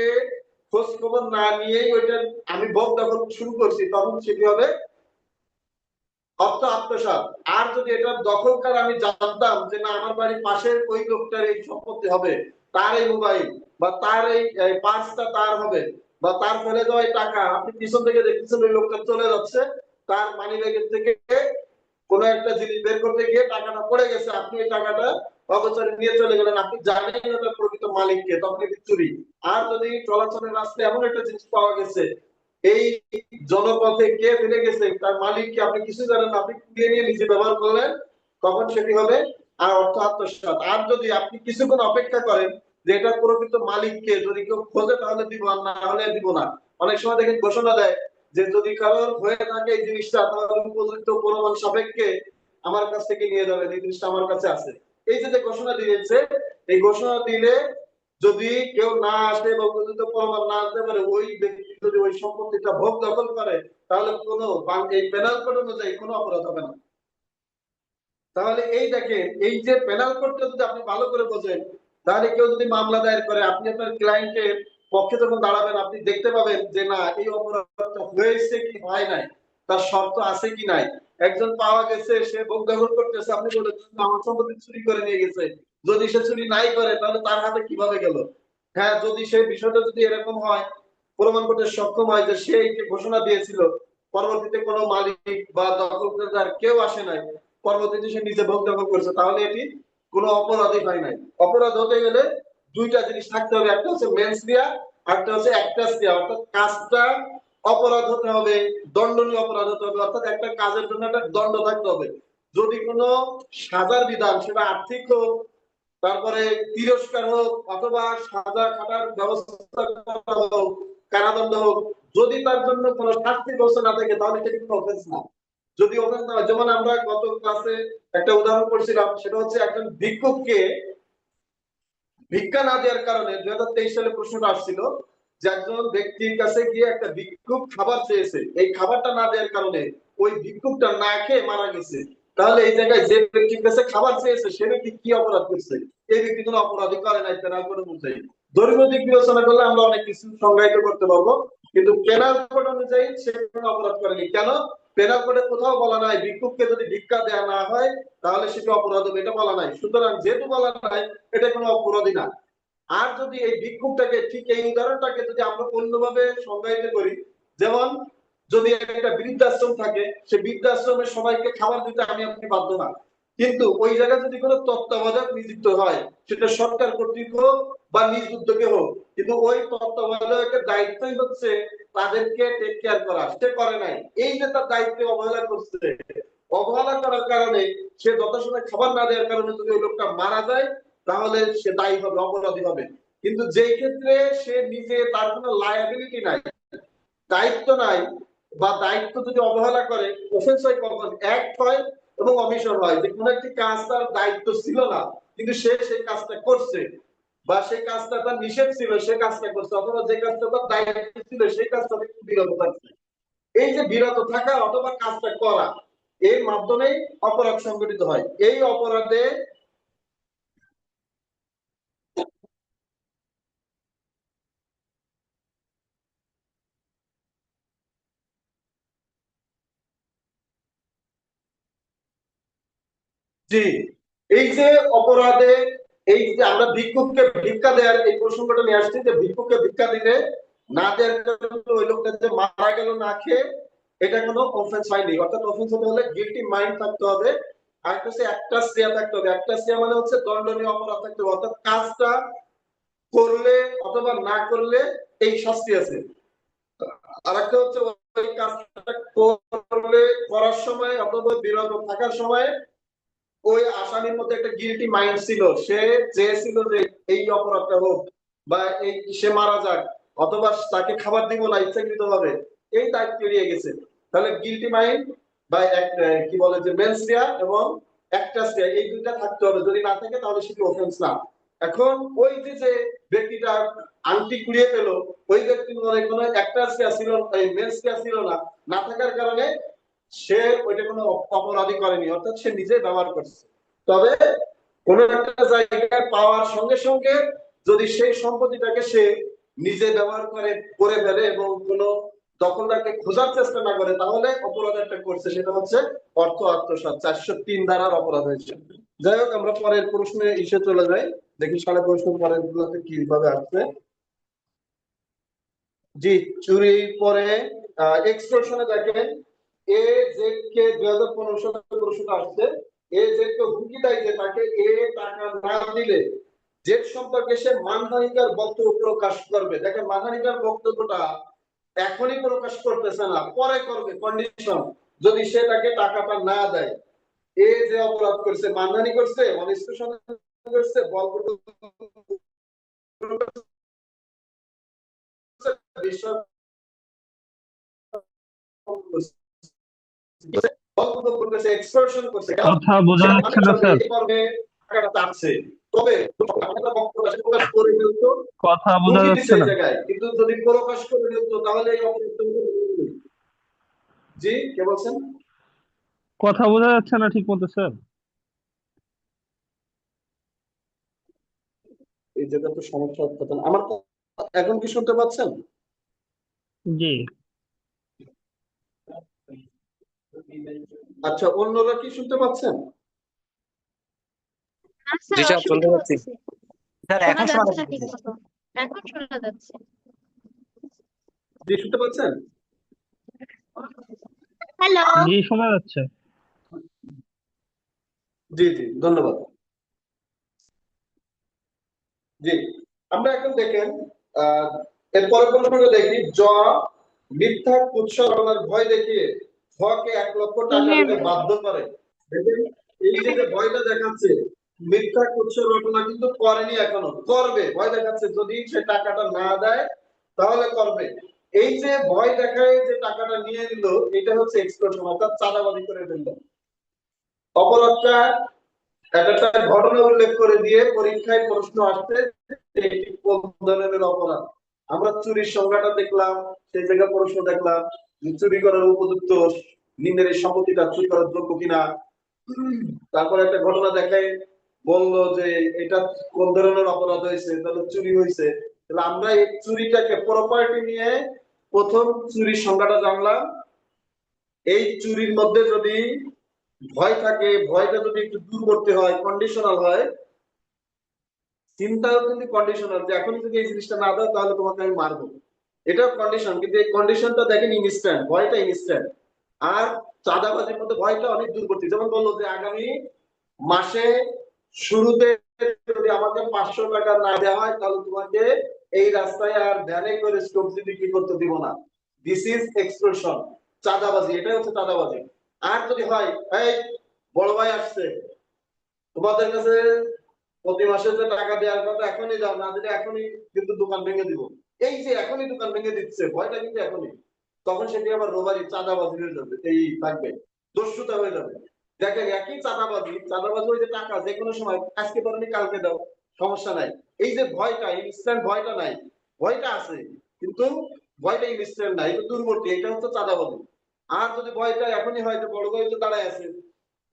খোঁজ খবর না নিয়েই ওইটা আমি ভোগ দখল শুরু করছি, তখন সেটি হবে অর্থ আত্মসাৎ। আর যদি এটার দখলকার আমি জানতাম যে না, আমার বাড়ির পাশের ওই লোকটার এই সম্পত্তি হবে, তার এই মোবাইল বা তার এই পার্সটা তার হবে, বা তার ফেলে দেওয়া টাকা, আপনি পিছন থেকে দেখতেছেন ওই লোকটা চলে যাচ্ছে, তার মানি ব্যাগের থেকে কোনো একটা জিনিস বের করতে গিয়ে টাকাটা পড়ে গেছে, আপনি ওই টাকাটা অগোচরে নিয়ে চলে গেলেন, আপনি জানেন না তার প্রকৃত মালিককে, তখন এটি চুরি। আর যদি চলাচলের রাস্তায় এমন একটা জিনিস পাওয়া গেছে, এই জনপথে কে ফেলে গেছে, তার মালিককে আপনি কিছু জানেন না, আপনি কুড়িয়ে নিয়ে নিজে ব্যবহার করলেন, তখন সেটি হবে আর অর্থ আত্মসাৎ। আর যদি আপনি কিছুক্ষণ অপেক্ষা করেন যে এটা প্রকৃত মালিককে যদি কেউ খোঁজে তাহলে দিব, আর না হলে দিব না। অনেক সময় দেখেন ঘোষণা দেয় যে যদি কারোর হয়ে থাকে এই জিনিসটা, তাহলে উপযুক্ত প্রমাণ সাপেক্ষে আমার কাছ থেকে নিয়ে যাবেন, এই জিনিসটা আমার কাছে আছে। এই যে ঘোষণা দিয়েছে, এই ঘোষণা দিলে যদি কেউ না আসে বা উপযুক্ত প্রমাণ না আসতে পারে, ওই ব্যক্তি যদি ওই সম্পত্তিটা ভোগ দখল করে, তাহলে কোনো এই পেনাল কোড অনুযায়ী কোনো অপরাধ হবে না। তাহলে এই দেখেন, এই যে পেনাল কোডটা যদি আপনি ভালো করে বোঝেন, তাহলে কেউ যদি মামলা দায়ের করে, আপনি আপনার ক্লায়েন্টের পক্ষে যখন দাঁড়াবেন, আপনি দেখতে পাবেন যে না, এই অপরাধটা হয়েছে কি হয় নাই, তার শর্ত আছে কি নাই। একজন পাওয়া গেছে, সে ভোগ দখল করতেছে, আপনি বলেছেন আমার সম্পত্তি চুরি করে নিয়ে গেছে, যদি সে চুরি নাই করে তাহলে তার হাতে কিভাবে গেল? হ্যাঁ, যদি সেই বিষয়টা যদি এরকম হয়, প্রমাণ করতে সক্ষম হয় যে সে এই যে ঘোষণা দিয়েছিল, পরবর্তীতে কোনো মালিক বা দখলদার কেউ আসে নাই, পরবর্তীতে সে নিজে ভোগ দখল করেছে, তাহলে এটি কোনো অপরাধই হয় নাই। অপরাধ হতে গেলে দুইটা জিনিস থাকতে হবে, একটা হচ্ছে মেন্স রিয়া, একটা হচ্ছে অ্যাক্টাস রিয়া, অর্থাৎ কাজটা অপরাধ হতে হবে, দণ্ডনীয় অপরাধ হতে হবে, অর্থাৎ একটা কাজের জন্য একটা দণ্ড থাকতে হবে। যদি কোনো সাজার বিধান, সেটা আর্থিক হোক, তারপরে তিরস্কার হোক, অথবা সাজা খাটার ব্যবস্থা করা হোক, কারাদণ্ড হোক, যদি তার জন্য কোনো শাস্তির ব্যবস্থা না থাকে, তাহলে সেটি কোনো অফেন্স না। যদি অফেন্স না হয়, যেমন আমরা গত ক্লাসে একটা উদাহরণ পড়ছিলাম, সেটা হচ্ছে একজন ভিক্ষুককে ভিক্ষা না দেওয়ার কারণে 2023 সালে প্রশ্নটা আসছিল যে একজন ব্যক্তির কাছে গিয়ে একটা ভিক্ষুক খাবার চেয়েছে, এই খাবারটা না দেওয়ার কারণে ওই ভিক্ষুকটা না খেয়ে মারা গেছে। তাহলে এই জায়গায় যে ব্যক্তির কাছে খাবার চেয়েছে সে ব্যক্তি কি অপরাধ করছে? এই ব্যক্তি কোনো অপরাধী করে নাই, পেনাল কোড অনুযায়ী। ধর্মীয় দিক বিবেচনা করলে আমরা অনেক কিছু সংজ্ঞায়িত করতে পারবো, কিন্তু পেনাল কোড অনুযায়ী সে কোনো অপরাধ করেনি। কেন? পেনাল কোডে কোথাও বলা নাই ভিক্ষুককে যদি ভিক্ষা দেওয়া না হয় তাহলে সেটা অপরাধ হবে, এটা বলা নাই। সুতরাং যেহেতু বলা নাই, এটা কোনো অপরাধী না। আর যদি এই ভিক্ষুকটাকে, ঠিক এই উদাহরণটাকে যদি আমরা অন্যভাবে সংজ্ঞায়িত করি, যেমন যদি একটা বৃদ্ধাশ্রম থাকে, সে বৃদ্ধাশ্রমের সবাইকে খাবার দিতে আমি আপনি বাধ্য না, কিন্তু ওই জায়গায় যদি কোনো তত্ত্বাবধায়ক নিযুক্ত হয়, সেটা সরকার কর্তৃক হোক বা নিজ উদ্যোগে হোক, কিন্তু ওই তত্ত্বাবধায়কের দায়িত্বই হচ্ছে তাদেরকে টেক কেয়ার করা, সে করে নাই, এই যে তার দায়িত্বে অবহেলা করছে, অবহেলা করার কারণে, সে যথাসময়ে খাবার না দেওয়ার কারণে যদি ওই লোকটা মারা যায়, তাহলে সে দায়ী হবে, অপরাধী হবে। কিন্তু যেই ক্ষেত্রে সে নিজে, তার কোনো লায়াবিলিটি নাই, দায়িত্ব নাই, বা দায়িত্ব যদি অবহেলা করে, অফেন্স হয় কখন? অ্যাক্ট হয় এবং অমিশন হয়, যে কোনো একটি কাজ তার দায়িত্ব ছিল না কিন্তু সে সেই কাজটা করছে, বা সেই কাজটা তার নিষেধ ছিল সে কাজটা করছে, অথবা যে কাজটা তার দায়িত্ব ছিল সেই কাজটা থেকে বিরত থাকছে। এই যে বিরত থাকা অথবা কাজটা করা, এর মাধ্যমেই অপরাধ সংগঠিত হয়। এই অপরাধে জি, এই যে অপরাধে, এই যে আমরা ভিক্ষুককে ভিক্ষা দেওয়ার এই প্রসঙ্গটা নিয়ে আসছি, যে ভিক্ষুককে ভিক্ষা দিলে না দেওয়ার কারণে ওই লোকটা যে মারা গেল না খেয়ে, এটা কোনো অফেন্স হয়নি। অর্থাৎ অফেন্স হতে হলে গিল্টি মাইন্ড থাকতে হবে, আর একটা হচ্ছে একটা শ্রেয়া থাকতে হবে। একটা শ্রেয়া মানে হচ্ছে দণ্ডনীয় অপরাধ থাকতে হবে, অর্থাৎ কাজটা করলে অথবা না করলে এই শাস্তি আছে। আর একটা হচ্ছে ওই কাজটা করলে, করার সময় অথবা বিরত থাকার সময় ওই আসামির মধ্যে একটা গিল্টি মাইন্ড ছিল, সে চেয়েছিল যে এই অপরাধটা হোক, বা এই সে মারা যাক, অথবা তাকে খাবার দিব না ইচ্ছাকৃত ভাবে, এই দায়িত্ব এড়িয়ে গেছে। তাহলে গিল্টি মাইন্ড বা কি বলে যে মেনস্ট্রিয়া এবং অ্যাক্টাসিয়া, এই দুইটা থাকতে হবে। যদি না থাকে তাহলে সেটি অফেন্স না। এখন ওই যে যে ব্যক্তিটা আংটি কুড়িয়ে পেল, ওই ব্যক্তির মনে কোনো অ্যাক্টাসিয়া ছিল, মেনস্ট্রিয়া ছিল না, না থাকার কারণে সে ওইটা কোনো অপরাধী করেনি, অর্থাৎ সে নিজে ব্যবহার করছে। তবে কোন একটা জায়গায় পাওয়ার সঙ্গে সঙ্গে যদি সেই সম্পত্তিটাকে সে নিজে ব্যবহার করে ফেলে এবং কোনো দখলদারকে খোঁজার চেষ্টা না করে, তাহলে অপরাধ একটা করছে, সেটা হচ্ছে অর্থ আত্মসাৎ, 403 ধারার অপরাধ হয়েছে। যাই হোক, আমরা পরের প্রশ্নে এসে চলে যাই, দেখি সারা প্রশ্ন পরের গুলোতে কিভাবে আসছে। জি, চুরি পরে এক্সটর্শনে দেখেন, এ জেড কে 2015 সালে প্রশ্নটা আসছে। এ জেড কে হুমকি দেয় যে তাকে এ টাকা না দিলে জেড সম্পর্কে সে মানহানিকর বক্তব্য প্রকাশ করবে। দেখেন, মানহানিকর বক্তব্যটা এখনই প্রকাশ করতেছে না, পরে করবে, কন্ডিশন যদি সে তাকে টাকাটা না দেয়। এ যে অপরাধ করছে, মানহানি করছে, অনিষ্টেশন করছে, বল বিষয় কথা বোঝা যাচ্ছে না স্যার। কথা বোঝা যাচ্ছে না। কিন্তু যদি প্রকাশ করে ফেলতো তাহলে জি, কে বলছেন? কথা বোঝা যাচ্ছে না ঠিক মতো স্যার। এই জায়গা তো সমস্যা হচ্ছে। আমার এখন কি শুনতে পাচ্ছেন? জি আচ্ছা, অন্যরা কি শুনতে পাচ্ছেন? জি স্যার, শুনতে পাচ্ছি। স্যার এখন শোনা যাচ্ছে ঠিক মতো। এখন শোনা যাচ্ছে। জি, শুনতে পাচ্ছেন? হ্যালো। জি শোনা যাচ্ছে। জি জি, ধন্যবাদ। জি, আমরা এখন দেখেন এরপরে প্রশ্নটা দেখি। মিথ্যা কুৎসরণের ভয় দেখিয়ে কে 1 লক্ষ টাকা দিতে বাধ্য করে। দেখেন, এই যে যে ভয়টা দেখাচ্ছে, মিথ্যা কুৎসরণা কিন্তু করেনি, এখনো করবে, ভয় দেখাচ্ছে যদি সে টাকাটা না দেয় তাহলে করবে। এই যে ভয় দেখায় যে টাকাটা নিয়ে নিল, এটা হচ্ছে এক্সটর্শন, অর্থাৎ চাঁদাবাজি করে ফেলল। অপরাধটা একটা ঘটনা উল্লেখ করে দিয়ে পরীক্ষায় প্রশ্ন আসছে এটি কোন ধরনের অপরাধ। আমরা চুরির সংজ্ঞাটা দেখলাম, সেই জায়গায় প্রশ্ন দেখলাম যে চুরি করার উপযুক্ত নিম্নের এই সম্পত্তিটা চুরি করার যোগ্য কিনা। তারপর একটা ঘটনা দেখায়, বললো যে এটা কোন ধরনের অপরাধ হয়েছে, তাহলে চুরি হয়েছে। তাহলে আমরা এই চুরিটাকে প্রপার্টি নিয়ে প্রথম চুরির সংজ্ঞাটা জানলাম। এই চুরির মধ্যে যদি ভয় থাকে, ভয়টা যদি একটু দূর করতে হয়, কন্ডিশনাল হয়, চিন্তাও কিন্তু কন্ডিশনাল, যে এখন যদি এই জিনিসটা না দাও তাহলে তোমাকে আমি মারবো, এটা কন্ডিশন। কিন্তু এই কন্ডিশনটা দেখেন ইনস্ট্যান্ট, ভয়টা ইনস্ট্যান্ট। আর চাঁদাবাজির মধ্যে ভয়টা অনেক দূরবর্তী। যেমন বললো যে আগামী মাসে শুরুতে যদি আমাকে 500 টাকা না দেওয়া হয় তাহলে তোমাকে এই রাস্তায় আর ভ্যানে করে সবজি বিক্রি করতে দিব না। দিস ইজ এক্সটর্শন, চাঁদাবাজি, এটাই হচ্ছে চাঁদাবাজি। আর যদি হয় এই বড় ভাই আসছে, তোমাদের কাছে প্রতি মাসে যে টাকা দেওয়ার কথা এখনই দাও, না দিলে এখনই কিন্তু দোকান ভেঙে দিব, এই যে এখনই দোকান ভেঙে দিচ্ছে ভয়টা কিন্তু এখনই, তখন সেটি আবার রোবারি চাঁদাবাজি হয়ে যাবে, এই থাকবে দস্যুতা হয়ে যাবে। দেখেন একই চাঁদাবাজি, চাঁদাবাজি ওই যে টাকা যে কোনো সময় আজকে পারনি কালকে দাও, সমস্যা নাই। এই যে ভয়টা, ইনস্ট্যান্ট ভয়টা নাই, ভয়টা আছে কিন্তু ভয়টা ইনস্ট্যান্ট নাই, এটা দূরবর্তী, এটা হচ্ছে চাঁদাবাজি। আর যদি ভয়টা এখনই হয় যে বড় ভাই তো দাঁড়ায় আছে,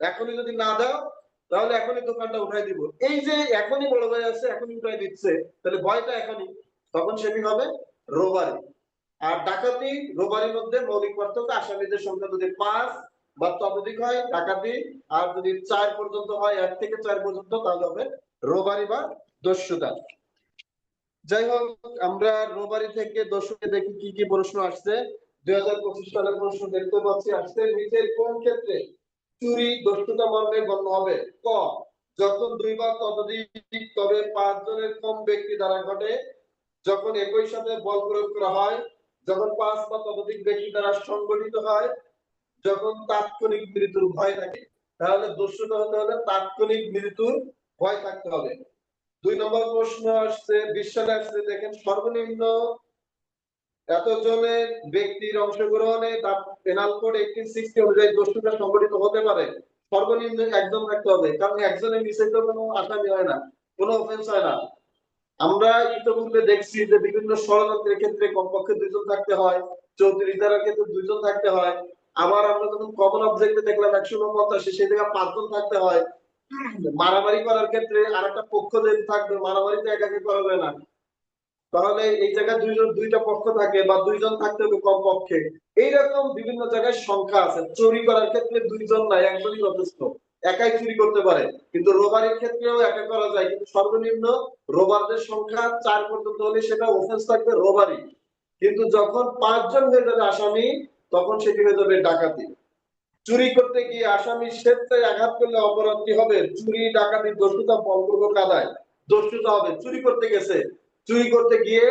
এখনই যদি না দাও তাহলে এখনই দোকানটা উঠাই দিব, এই যে এখনই বড় ভাই আছে এখনই উঠাই দিচ্ছে, তাহলে ভয়টা এখনই, তখন সেটি হবে রোবারি। আর ডাকাতি রোবারির মধ্যে মৌলিক পার্থক্য, আসামিদের সংখ্যা যদি 5 বা ততোধিক হয় ডাকাতি, আর যদি 4 পর্যন্ত হয়, 1 থেকে 4 পর্যন্ত, তাহলে হবে রোবারি বা দস্যুতা। যাই হোক, আমরা রোবারি থেকে দস্যুকে দেখি কি কি প্রশ্ন আসছে। 2025 সালের প্রশ্ন দেখতে পাচ্ছি আসছে, নিচের কোন ক্ষেত্রে চুরি দস্যুতা মর্মে গণ্য হবে? ক, যখন 2 বা ততোধিক তবে 5 জনের কম ব্যক্তি দ্বারা ঘটে, যখন একই সাথে বল প্রয়োগ করা হয়, যখন 5 বা ততোধিক ব্যক্তি দ্বারা সংগঠিত হয়, যখন তাৎক্ষণিক মৃত্যুর ভয় থাকে। তাহলে দস্যুতা হতে হলে তাৎক্ষণিক মৃত্যুর ভয় থাকতে হবে। 2 নম্বর প্রশ্ন আসছে, 20 সালে আসছে, দেখেন সর্বনিম্ন এতজনের ব্যক্তির অংশগ্রহণে দা পেনাল কোড 1860 অনুযায়ী দস্যুতা সংগঠিত হতে পারে। সর্বনিম্ন একজন থাকতে হবে, কারণ একজনের নিচে তো কোনো আসামি হয় না, কোনো অফেন্স হয় না। আমরা ইতিপূর্বে দেখছি যে বিভিন্ন ষড়যন্ত্রের ক্ষেত্রে কমপক্ষে 2 জন থাকতে হয়, চৌধুরী দ্বারা ক্ষেত্রে 2 জন থাকতে হয়, আবার আমরা যখন কমন অবজেক্টে দেখলাম 149 সেই জায়গায় 5 জন থাকতে হয়। মারামারি করার ক্ষেত্রে আরেকটা পক্ষ যদি থাকবে, মারামারি তো একাকি করা যায় না, তাহলে এই জায়গায় দুইটা পক্ষ থাকে বা 2 জন থাকতে হবে কমপক্ষে। এইরকম বিভিন্ন জায়গায় সংখ্যা আছে। চুরি করার ক্ষেত্রে 2 জন না, একজনই যথেষ্ট, একাই চুরি করতে পারে। কিন্তু রোবারির ক্ষেত্রেও একা করা যায়, কিন্তু সর্বনিম্ন রোবারদের সংখ্যা 4 পর্যন্ত হলে সেটা অফেন্স থাকবে রোবারি। কিন্তু যখন 5 জন হয়ে যাবে আসামি, তখন সেটি হয়ে যাবে ডাকাতি। চুরি করতে গিয়ে আসামি স্বেচ্ছায় আঘাত করলে অপরাধ কি হবে? চুরি, ডাকাতি, দস্যুতা, বলপূর্বক আদায়। দস্যুতা হবে, চুরি করতে গেছে, চুরি করতে গিয়ে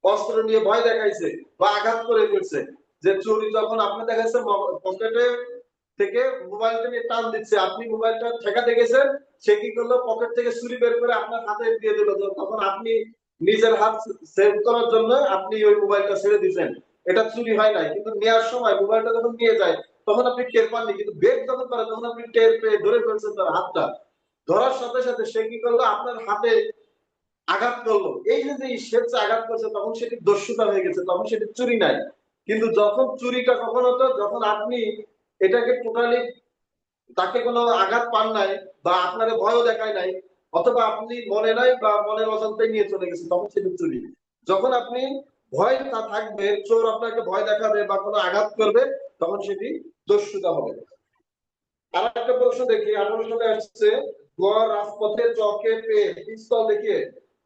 অস্ত্র নিয়ে ভয় দেখাইছে বা আঘাত করে ফেলছে। যে চুরি যখন আপনি দেখাচ্ছে পকেটে থেকে মোবাইলটা নিয়ে টান দিচ্ছে, আপনি মোবাইলটা ঠেকাতে গেছেন, সে কি করলো, পকেট থেকে ছুরি বের করে আপনার হাতে দিয়ে দিল, তখন আপনি নিজের হাত সেভ করার জন্য আপনি ওই মোবাইলটা ছেড়ে দিয়েছেন, এটা চুরি হয় নাই। কিন্তু নেওয়ার সময় মোবাইলটা যখন নিয়ে যায় তখন আপনি টের পাননি, কিন্তু বের যখন করে তখন আপনি টের পেয়ে ধরে ফেলছেন তার হাতটা, ধরার সাথে সাথে সে কি করলো, আপনার হাতে আঘাত করলো। এই যে স্বেচ্ছা আঘাত করছে, তখন সেটি দস্যুতা হয়ে গেছে, তখন সেটি চুরি নাই। কিন্তু যখন চুরিটা কখন হতো, যখন আপনি এটাকে টোটালি তাকে কোনো আঘাত পান নাই বা আপনার ভয়ও দেখায় নাই, অথবা আপনি মনে নাই বা মনের অজান্তে নিয়ে চলে গেছে, তখন সেটি চুরি। যখন আপনি ভয় তা থাকবে, চোর আপনাকে ভয় দেখাবে বা কোনো আঘাত করবে, তখন সেটি দস্যুতা হবে। আর একটা প্রশ্ন দেখি, 18 সালে আসছে, গোয়া রাজপথে চকে পেয়ে পিস্তল দেখিয়ে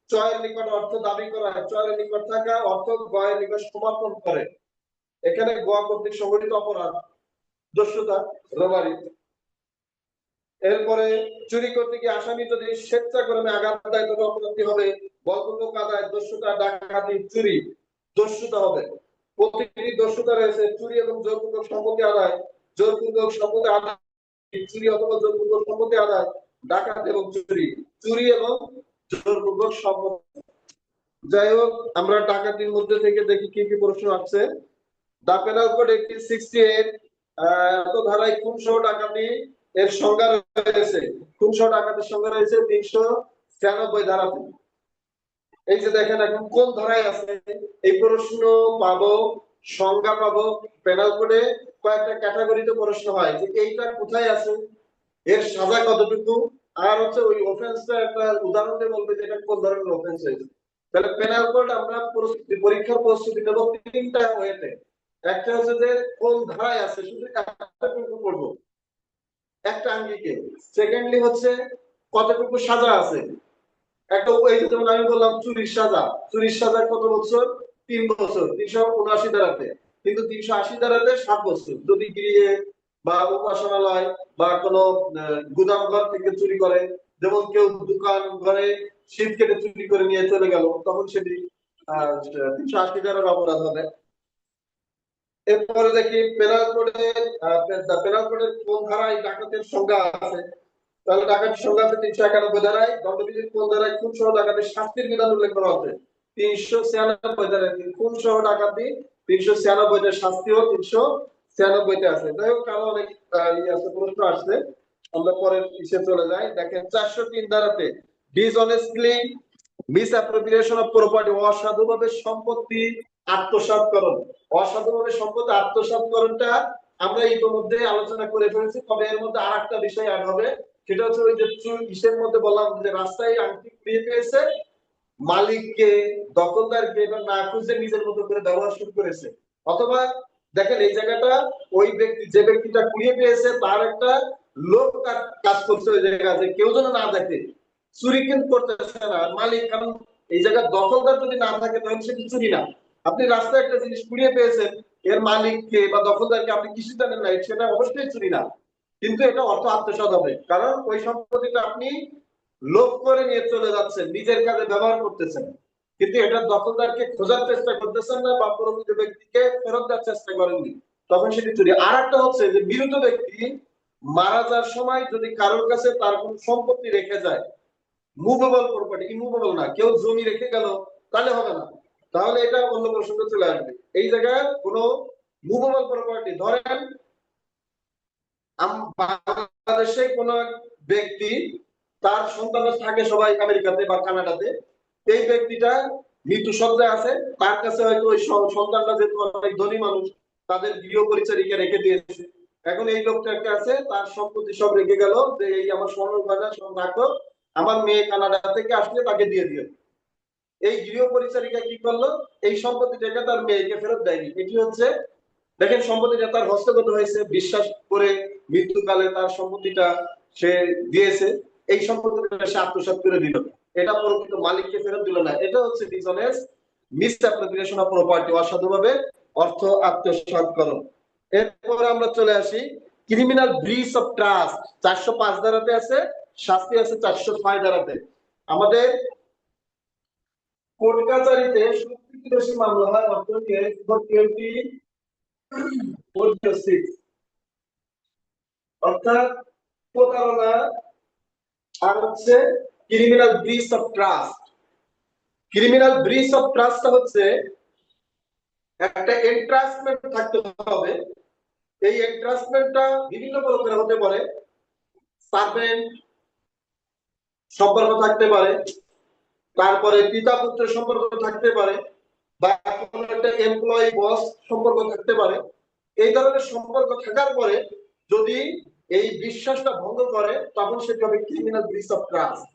চয়ের নিকট অর্থ দাবি করা, চয়ের নিকট থাকা অর্থ গয়ের নিকট সমর্পণ করে। এখানে গোয়া কর্তৃক সংগঠিত অপরাধ দস্যুতা, রোবারি। এরপরে চুরি করতে গিয়ে আসামি যদি স্বেচ্ছাক্রমে আঘাত দেয় তবে অপরাধী হবে বলপূর্বক আদায়, দস্যুতা, ডাকাতি, চুরি, দস্যুতা হবে। প্রতিটি দস্যুতা রয়েছে চুরি এবং জোরপূর্বক সম্পত্তি আদায়, জোরপূর্বক সম্পত্তি আদায়, চুরি অথবা জোরপূর্বক সম্পত্তি আদায়, ডাকাত এবং চুরি, চুরি এবং জোরপূর্বক সম্পত্তি। যাই হোক, আমরা ডাকাতির মধ্যে থেকে দেখি কি কি প্রশ্ন আসছে। দা পেনাল কোড 1868 এত ধারায় খুন সহ ডাকাতি এর সংজ্ঞা রয়েছে, খুন সহ ডাকাতির সংজ্ঞা রয়েছে 396 ধারাতে। এই যে দেখেন এখন কোন ধারায় আছে, এই প্রশ্ন পাবো, সংজ্ঞা পাবো। পেনাল কোডে কয়েকটা ক্যাটাগরিতে প্রশ্ন হয় যে এইটা কোথায় আছে, এর সাজা কতটুকু, আর হচ্ছে ওই অফেন্সটা একটা উদাহরণ দিয়ে বলবে যে এটা কোন ধরনের অফেন্স হয়েছে। তাহলে পেনাল কোড আমরা পরীক্ষার প্রস্তুতি নেব 3টা ওয়েতে। একটা হচ্ছে যে কোন ধারায় আছে, শুধু এতটুকু পড়বো একটা আঙ্গিকে। সেকেন্ডলি হচ্ছে কতটুকু সাজা আছে, একটা এই যেমন আমি বললাম চুরির সাজা, চুরির সাজা কত বছর, 3 বছর 379 ধারাতে। কিন্তু 380 ধারাতে 7 বছর যদি গৃহে বা উপাসনালয় বা কোনো গুদাম ঘর থেকে চুরি করে, যেমন কেউ দোকান ঘরে শীত কেটে চুরি করে নিয়ে চলে গেল, তখন সেটি 380 ধারার অপরাধ হবে। এরপরে দেখি পেনাল কোডের কোন ধারায় ডাকাতের সংজ্ঞা আছে। তাহলে ডাকাতির সংজ্ঞা আছে 391 ধারায়, দণ্ডবিধির কোন ধারায় খুন সহ ডাকাতির শাস্তির বিধান উল্লেখ করা আছে? 396 ধারায় খুন সহ ডাকাতি, 396 তে শাস্তিও 396 তে আছে। যাই হোক, কারো অনেক আছে, প্রশ্ন আসছে, আমরা পরের ইসে চলে যাই। দেখেন 403 ধারাতে ডিসঅনেস্টলি মিসঅ্যাপ্রোপ্রিয়েশন অফ প্রপার্টি, অসাধুভাবে সম্পত্তি আত্মসাৎকরণ। অসাধুভাবে সম্পত্তি আত্মসাৎকরণটা আমরা ইতিমধ্যে আলোচনা করে ফেলেছি, তবে এর মধ্যে আরেকটা বিষয় অ্যাড হবে, সেটা হচ্ছে ওই যে ইসের মধ্যে বললাম যে রাস্তায় আংটি কুড়িয়ে পেয়েছে, মালিককে দখলদারকে এবার না খুঁজে নিজের মতো করে ব্যবহার শুরু করেছে। অথবা দেখেন এই জায়গাটা ওই ব্যক্তি, যে ব্যক্তিটা কুড়িয়ে পেয়েছে তার একটা লোক কাজ করছে ওই জায়গায়, যে কেউ যেন না দেখে। চুরি কিন্তু করতেছে না মালিক, কারণ এই জায়গায় দখলদার যদি না থাকে তাহলে সেটা চুরি না। আপনি রাস্তায় একটা জিনিস কুড়িয়ে পেয়েছেন, এর মালিককে বা দখলদারকে আপনি কিছু জানেন না, সেটা অবশ্যই চুরি না, কিন্তু এটা অর্থ আত্মসাৎ হবে, কারণ ওই সম্পত্তিটা আপনি লোভ করে নিয়ে চলে যাচ্ছেন, নিজের কাজে ব্যবহার করতেছেন, কিন্তু এটা দখলদারকে খোঁজার চেষ্টা করতেছেন না বা প্রকৃত ব্যক্তিকে ফেরত দেওয়ার চেষ্টা করেননি, তখন সেটি চুরি। আর একটা হচ্ছে যে বিরুদ্ধ ব্যক্তি মারা যাওয়ার সময় যদি কারোর কাছে তার কোন সম্পত্তি রেখে যায়, মুভেবল প্রপার্টি, ইমুভেবল না, কেউ জমি রেখে গেল, তাহলে হবে না, তাহলে এটা অন্য প্রসঙ্গে চলে আসবে। এই জায়গায় কোনো মুভেবল প্রপার্টি, ধরেন বাংলাদেশে কোন ব্যক্তি, তার সন্তান থাকে সবাই আমেরিকাতে বা কানাডাতে, এই ব্যক্তিটা মৃত্যু সজ্জায় আছে, তার কাছে হয়তো ওই সন্তানটা যেহেতু অনেক ধনী মানুষ, তাদের গৃহ পরিচারিকা রেখে দিয়েছে। এখন এই লোকটার কাছে তার সম্পত্তি সব রেখে গেল, যে এই আমার স্বর্ণ গয়না সব রাখো, আমার মেয়ে কানাডা থেকে আসলে তাকে দিয়ে দিও। এই গৃহ পরিচারিকা কি করলো, এই সম্পত্তিটাকে তার মেয়েকে ফেরত দেয়নি। এটি হচ্ছে, দেখেন সম্পত্তিটা তার হস্তগত হয়েছে, বিশ্বাস করে মৃত্যুকালে তার সম্পত্তিটা সে দিয়েছে, এই সম্পত্তিটা সে আত্মসাৎ করে দিল, এটা প্রকৃত মালিককে ফেরত দিল না। এটা হচ্ছে ডিসঅনেস্ট মিসঅ্যাপ্রোপ্রিয়েশন অফ প্রপার্টি, অসাধুভাবে অর্থ আত্মসাৎকরণ। এরপরে আমরা চলে আসি ক্রিমিনাল ব্রিচ অফ ট্রাস্ট, 405 ধারাতে আছে, শাস্তি আছে 406 ধারাতে। আমাদের কোর্ট কাছারিতে সবথেকে বেশি মামলা হয় অর্থাৎ 20 অর্থাৎ প্রতারণা আর হচ্ছে criminal breach of trust. Criminal breach of trust হচ্ছে একটা এন্ট্রাস্টমেন্ট থাকতে হবে। এই এন্ট্রাস্টমেন্টটা বিভিন্ন প্রকার হতে পারে, সার্ভেন্ট সম্পর্ক থাকতে পারে, তারপরে পিতা পুত্র সম্পর্ক থাকতে পারে, বা কোনো একটা এমপ্লয়ি বস সম্পর্ক থাকতে পারে। এই ধরনের সম্পর্ক থাকার পরে যদি এই বিশ্বাসটা ভঙ্গ করে, তখন সেটা হবে ক্রিমিনাল ব্রিচ অফ ট্রাস্ট।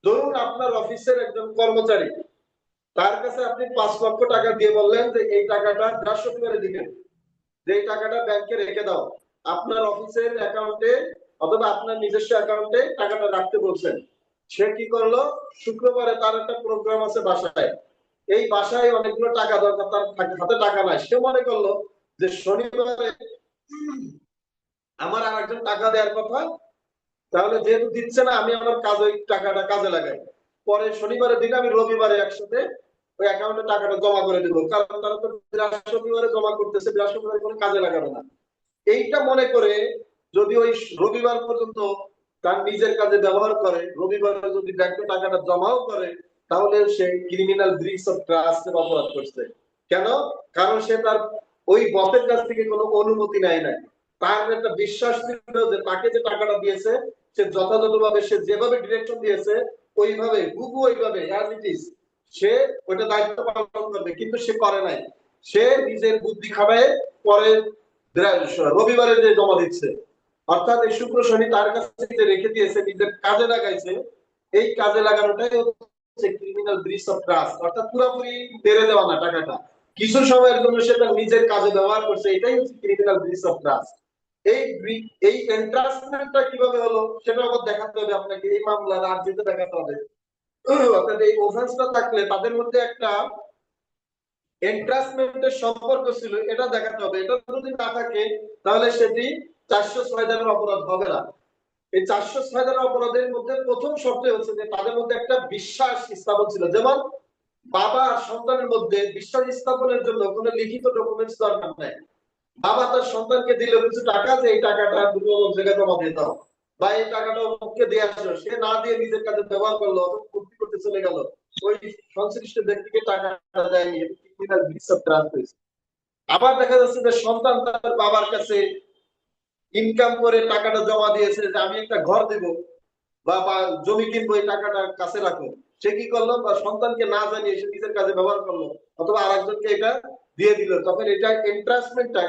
ধরুন আপনার অফিসের একজন কর্মচারী, তার কাছে আপনি 5 লক্ষ টাকা দিয়ে বললেন যে এই টাকাটা বৃহস্পতিবারে দিবেন, যে এই টাকাটা ব্যাংকে রেখে দাও, আপনার অফিসের অ্যাকাউন্টে অথবা আপনার নিজস্ব অ্যাকাউন্টে টাকাটা রাখতে বলছেন। সে কি করলো, শুক্রবারে তার একটা প্রোগ্রাম আছে বাসায়, এই বাসায় অনেকগুলো টাকা দরকার, তার হাতে টাকা নাই, সে মনে করলো যে শনিবারে আমার আর একজন টাকা দেওয়ার কথা, তাহলে যেহেতু দিচ্ছে না, আমি আমার কাজ ওই টাকাটা কাজে লাগাই, পরে শনিবারের দিন আমি রবিবারে একসাথে ওই অ্যাকাউন্টে টাকাটা জমা করে দিব, কারণ তারা তো বৃহস্পতিবারে জমা করতেছে, বৃহস্পতিবারে কোনো কাজে লাগাবে না। এইটা মনে করে যদি ওই রবিবার পর্যন্ত তার নিজের কাজে ব্যবহার করে, রবিবারে যদি ব্যাংকে টাকাটা জমাও করে, তাহলে সে ক্রিমিনাল ব্রিচ অফ ট্রাস্টের অপরাধ করছে। কেন? কারণ সে তার ওই বসের কাছ থেকে কোনো অনুমতি নেয় নাই, তার একটা বিশ্বাস ছিল যে তাকে যে টাকাটা দিয়েছে সে যথাযথভাবে, সে যেভাবে ডিরেকশন দিয়েছে ওইভাবে হুবহু ওইভাবে অ্যাজ ইট ইজ সে ওইটা দায়িত্ব পালন করবে, কিন্তু সে করে নাই। সে নিজের বুদ্ধি খাটায় পরে রবিবারে যে জমা দিচ্ছে, অর্থাৎ এই শুক্র শনি তার কাছে যে রেখে দিয়েছে, নিজের কাজে লাগাইছে, এই কাজে লাগানোটাই হচ্ছে ক্রিমিনাল ব্রিচ অফ ট্রাস্ট, অর্থাৎ পুরোপুরি বেড়ে দেওয়া না, টাকাটা কিছু সময়ের জন্য সে তার নিজের কাজে ব্যবহার করছে, এটাই হচ্ছে ক্রিমিনাল ব্রিচ অফ ট্রাস্ট। এই এন্ট্রাস্টমেন্টটা কিভাবে হলো সেটা আবার দেখাতে হবে আপনাকে, এই মামলার আর্জিতে দেখাতে হবে। অর্থাৎ এই অফেন্সটা থাকলে তাদের মধ্যে একটা এন্ট্রাস্টমেন্টের সম্পর্ক ছিল, এটা দেখাতে হবে। এটা যদি না থাকে তাহলে সেটি 406 ধারার অপরাধ হবে না। এই 406 ধারার অপরাধের মধ্যে প্রথম শর্ত হচ্ছে যে তাদের মধ্যে একটা বিশ্বাস স্থাপন ছিল, যেমন বাবা আর সন্তানের মধ্যে বিশ্বাস স্থাপনের জন্য কোনো লিখিত ডকুমেন্টস দরকার নাই, বাবা তার সন্তানকে দিল কিছু টাকা, যে এই টাকাটা দুটো জায়গায় জমা দিয়ে দাও, বা এই টাকাটা অমুককে দিয়ে আসো, সে না দিয়ে নিজের কাজে ব্যবহার করলো অথবা ফুর্তি করতে চলে গেল, ওই সংশ্লিষ্ট ব্যক্তিকে টাকাটা দেয়নি, এটা ক্রিমিনাল ব্রিচ অফ ট্রাস্ট হয়েছে। আবার দেখা যাচ্ছে যে সন্তান তার বাবার কাছে ইনকাম করে টাকাটা জমা দিয়েছে যে আমি একটা ঘর দেব বা জমি কিনবো, এই টাকাটা কাছে রাখো, সে কি করলো, বা সন্তানকে না জানিয়ে সে নিজের কাজে ব্যবহার করলো অথবা আরেকজনকে এটা দিয়ে দিল, তখন এটা ইন্টারেস্টমেন্টটা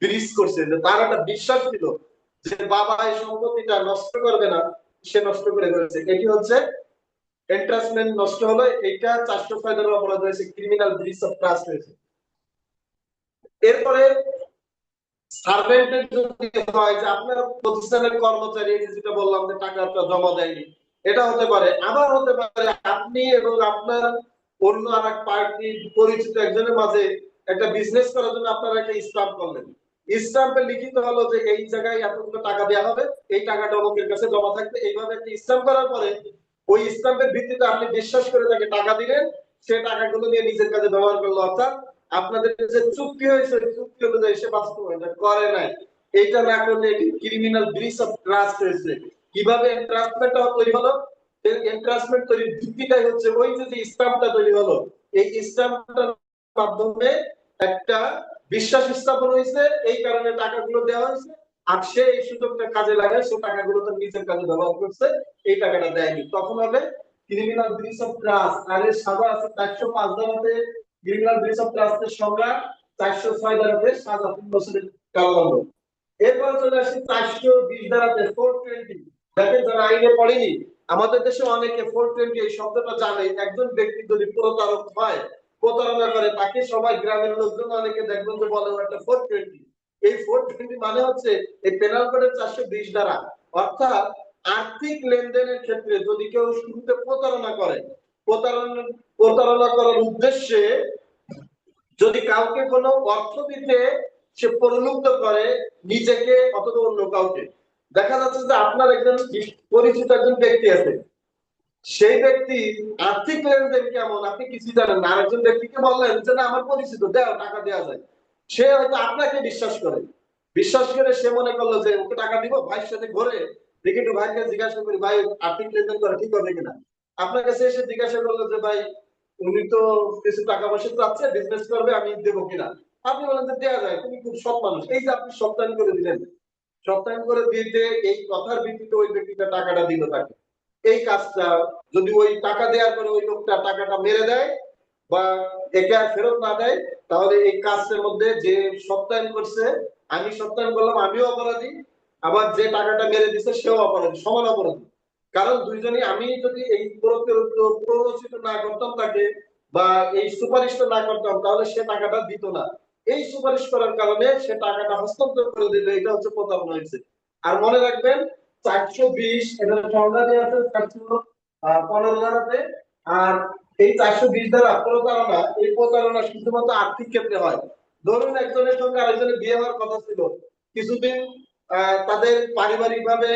ব্রিজ করছে, যে তার একটা বিশ্বাস ছিল যে বাবা এই সম্পত্তিটা নষ্ট করবে না, সে নষ্ট করে ফেলেছে। এটি হচ্ছে ইন্টারেস্টমেন্ট নষ্ট হলো, এইটা 406 ধারা অপরাধ হয়েছে, ক্রিমিনাল ব্রিচ অফ ট্রাস্ট হয়েছে। এরপরে সার্ভেন্টের যদি হয় যে আপনার প্রতিষ্ঠানের কর্মচারী, যেটা বললাম যে টাকাটা জমা দেয়নি, এটা হতে পারে। আবার হতে পারে আপনি এবং আপনার অন্য আর এক পার্টি পরিচিত একজনের মাঝে একটা বিজনেস করার জন্য আপনারা একটা স্টাম্প করলেন, স্টাম্পে লিখিত হলো যে এই জায়গায় এতগুলো টাকা দেওয়া হবে, এই টাকাটা অমুকের কাছে জমা থাকবে, এইভাবে একটা স্টাম্প করার পরে ওই স্টাম্পের ভিত্তিতে আপনি বিশ্বাস করে তাকে টাকা দিলেন, সে টাকাগুলো নিয়ে নিজের কাজে ব্যবহার করলো, অর্থাৎ আপনাদের যে চুক্তি হয়েছে চুক্তি অনুযায়ী সে বাস্তবায়ন করে নাই। এইটা না করলে এটি ক্রিমিনাল ব্রিচ অফ ট্রাস্ট হয়েছে। কিভাবে এনট্রাস্টমেন্টটা তৈরি হলো? এনট্রাস্টমেন্ট তৈরির ভিত্তিটাই হচ্ছে ওই যে স্ট্যাম্পটা তৈরি হলো, এই স্ট্যাম্পটার মাধ্যমে একটা বিশ্বাস স্থাপন হয়েছে, এই কারণে টাকাগুলো দেওয়া হয়েছে, আর সে এই সুযোগটা কাজে লাগায় সে টাকাগুলো তার নিজের কাজে ব্যবহার করছে, এই টাকাটা দেয়নি, তখন হবে ক্রিমিনাল ব্রিচ অফ ট্রাস্ট। আর এর সাজা আছে 405 ধারাতে, ক্রিমিনাল ব্রিচ অফ ট্রাস্টের সংজ্ঞা, 406 ধারাতে সাজা 3 বছরের কারাদণ্ড। এরপর চলে আসি 420 ধারাতে 420। দেখেন যারা আইনে পড়েনি, আমাদের দেশে অনেকে 420 এই শব্দটা জানে। একজন ব্যক্তি যদি প্রতারক হয়, প্রতারণা করে, তাকে সবাই গ্রামের লোকজন অনেকে দেখবেন যে বলে একটা 420। এই 420 মানে হচ্ছে এই পেনাল কোডের 420 ধারা, অর্থাৎ আর্থিক লেনদেনের ক্ষেত্রে যদি কেউ শুরুতে প্রতারণা করে, প্রতারণা প্রতারণা করার উদ্দেশ্যে যদি কাউকে কোনো অর্থ দিতে সে প্রলুব্ধ করে নিজেকে অথবা অন্য কাউকে, দেখা যাচ্ছে যে আপনার একজন পরিচিত একজন ব্যক্তি আছে, সেই ব্যক্তি আর্থিক লেনদেন কেমন আপনি কিছু জানেন না, আরেকজন ব্যক্তিকে বললেন যে না আমার পরিচিত, দেও টাকা দেওয়া যায়, সে হয়তো আপনাকে বিশ্বাস করে, বিশ্বাস করে সে মনে করলো যে ওকে টাকা দিব, ভাইয়ের সাথে ঘুরে দেখি একটু ভাইকে জিজ্ঞাসা করি ভাই আর্থিক লেনদেন করা ঠিক হবে কিনা। আপনার কাছে এসে জিজ্ঞাসা করলো যে ভাই উনি তো কিছু টাকা পয়সা চাচ্ছে, বিজনেস করবে, আমি দেবো কিনা। আপনি বলেন যে দেওয়া যায়, তুমি খুব সৎ মানুষ, এই যে আপনি সপ্তাহান করে দিলেন, সপ্তাহান করে দিতে এই কথার ভিত্তিতে ওই ব্যক্তিটা টাকাটা দিল তাকে। এই কাজটা যদি ওই টাকা দেওয়ার পরে ওই লোকটা টাকাটা মেরে দেয় বা একে আর ফেরত না দেয়, তাহলে এই কাজটার মধ্যে যে সত্যায়ন করছে, আমি সত্যায়ন করলাম, আমিও অপরাধী, আবার যে টাকাটা মেরে দিচ্ছে সেও অপরাধী, সমান অপরাধী। কারণ দুইজনই, আমি যদি এই প্ররোচিত না করতাম তাকে বা এই সুপারিশটা না করতাম, তাহলে সে টাকাটা দিত না। এই সুপারিশ করার কারণে সে টাকাটা হস্তান্তর করে দিল, এটা হচ্ছে প্রতারণা হয়েছে। আর মনে রাখবেন 420 এটা সংজ্ঞা দেওয়া আছে 415 ধারাতে। আর এই 420 ধারা প্রতারণা, এই প্রতারণা শুধুমাত্র আর্থিক ক্ষেত্রে হয়। ধরুন একজনের সঙ্গে আরেকজনের বিয়ে হওয়ার কথা ছিল, কিছুদিন তাদের পারিবারিক ভাবে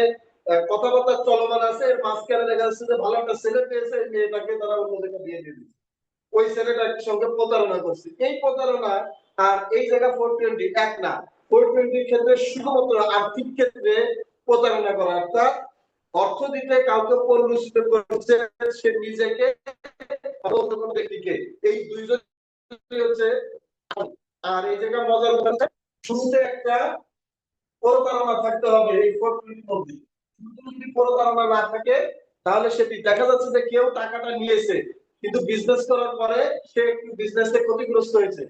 কথাবার্তা চলমান আছে, এর মাঝখানে দেখা যাচ্ছে যে ভালো একটা ছেলে পেয়েছে, এই মেয়েটাকে তারা অন্য জায়গায় বিয়ে দিয়ে দিচ্ছে, ওই ছেলেটার সঙ্গে প্রতারণা করছে। এই প্রতারণা আর এই জায়গা 420 এক না। 420 ক্ষেত্রে শুধুমাত্র আর্থিক ক্ষেত্রে প্রতারণা করা, অর্থাৎ অর্থ দিতে কাউকে পরিবেশিত করছে, সে নিজেকে অন্য কোনো ব্যক্তিকে, এই দুইজন হচ্ছে। আর এই জায়গা মজার কথা, শুরুতে একটা প্রতারণা থাকতে হবে এই 420 মধ্যে। যদি প্রতারণা না থাকে তাহলে সেটি দেখা যাচ্ছে যে কেউ টাকাটা নিয়েছে, কিন্তু বিজনেস করার পরে সে একটু বিজনেসে ক্ষতিগ্রস্ত হয়েছে,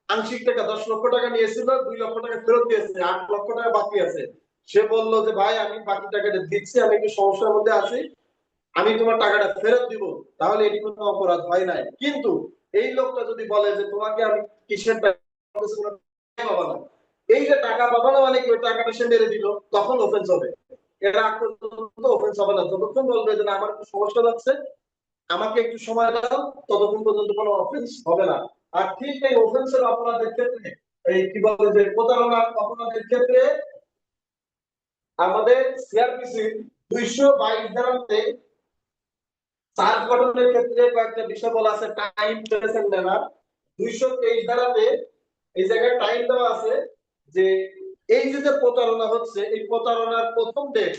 আংশিক টাকা 10 লক্ষ টাকা নিয়েছিল, 2 লক্ষ টাকা ফেরত দিয়েছে, 8 লক্ষ টাকা বাকি আছে। সে বললো যে ভাই আমি বাকি টাকাটা দিচ্ছি, আমি একটু সমস্যার মধ্যে আছি, আমি তোমার টাকাটা ফেরত দিব, তাহলে এটি কোনো অপরাধ হয় নাই। কিন্তু এই লোকটা যদি বলে যে তোমাকে আমি কিসের টাকা পাবো না, এই যে টাকা পাবো না মানে কি, ওই টাকাটা সে মেরে দিল, তখন অফেন্স হবে। এটা আগ পর্যন্ত অফেন্স হবে না, যতক্ষণ বলবে যে না আমার একটু সমস্যা যাচ্ছে, আমাকে একটু সময় দাও, ততক্ষণ পর্যন্ত কোনো অফেন্স হবে না। আর ঠিক এই অফেন্সের অপরাধের ক্ষেত্রে, এই কি বলে যে প্রতারণার অপরাধের ক্ষেত্রে আমাদের সিআরপিসি 222 ধারাতে চার্জ গঠনের ক্ষেত্রে কয়েকটা বিষয় বলা আছে, টাইম, প্লেস এন্ড ম্যানার। 223 ধারাতে এই জায়গায় টাইম দেওয়া আছে যে এই যে প্রতারণা হচ্ছে, এই প্রতারণার প্রথম ডেট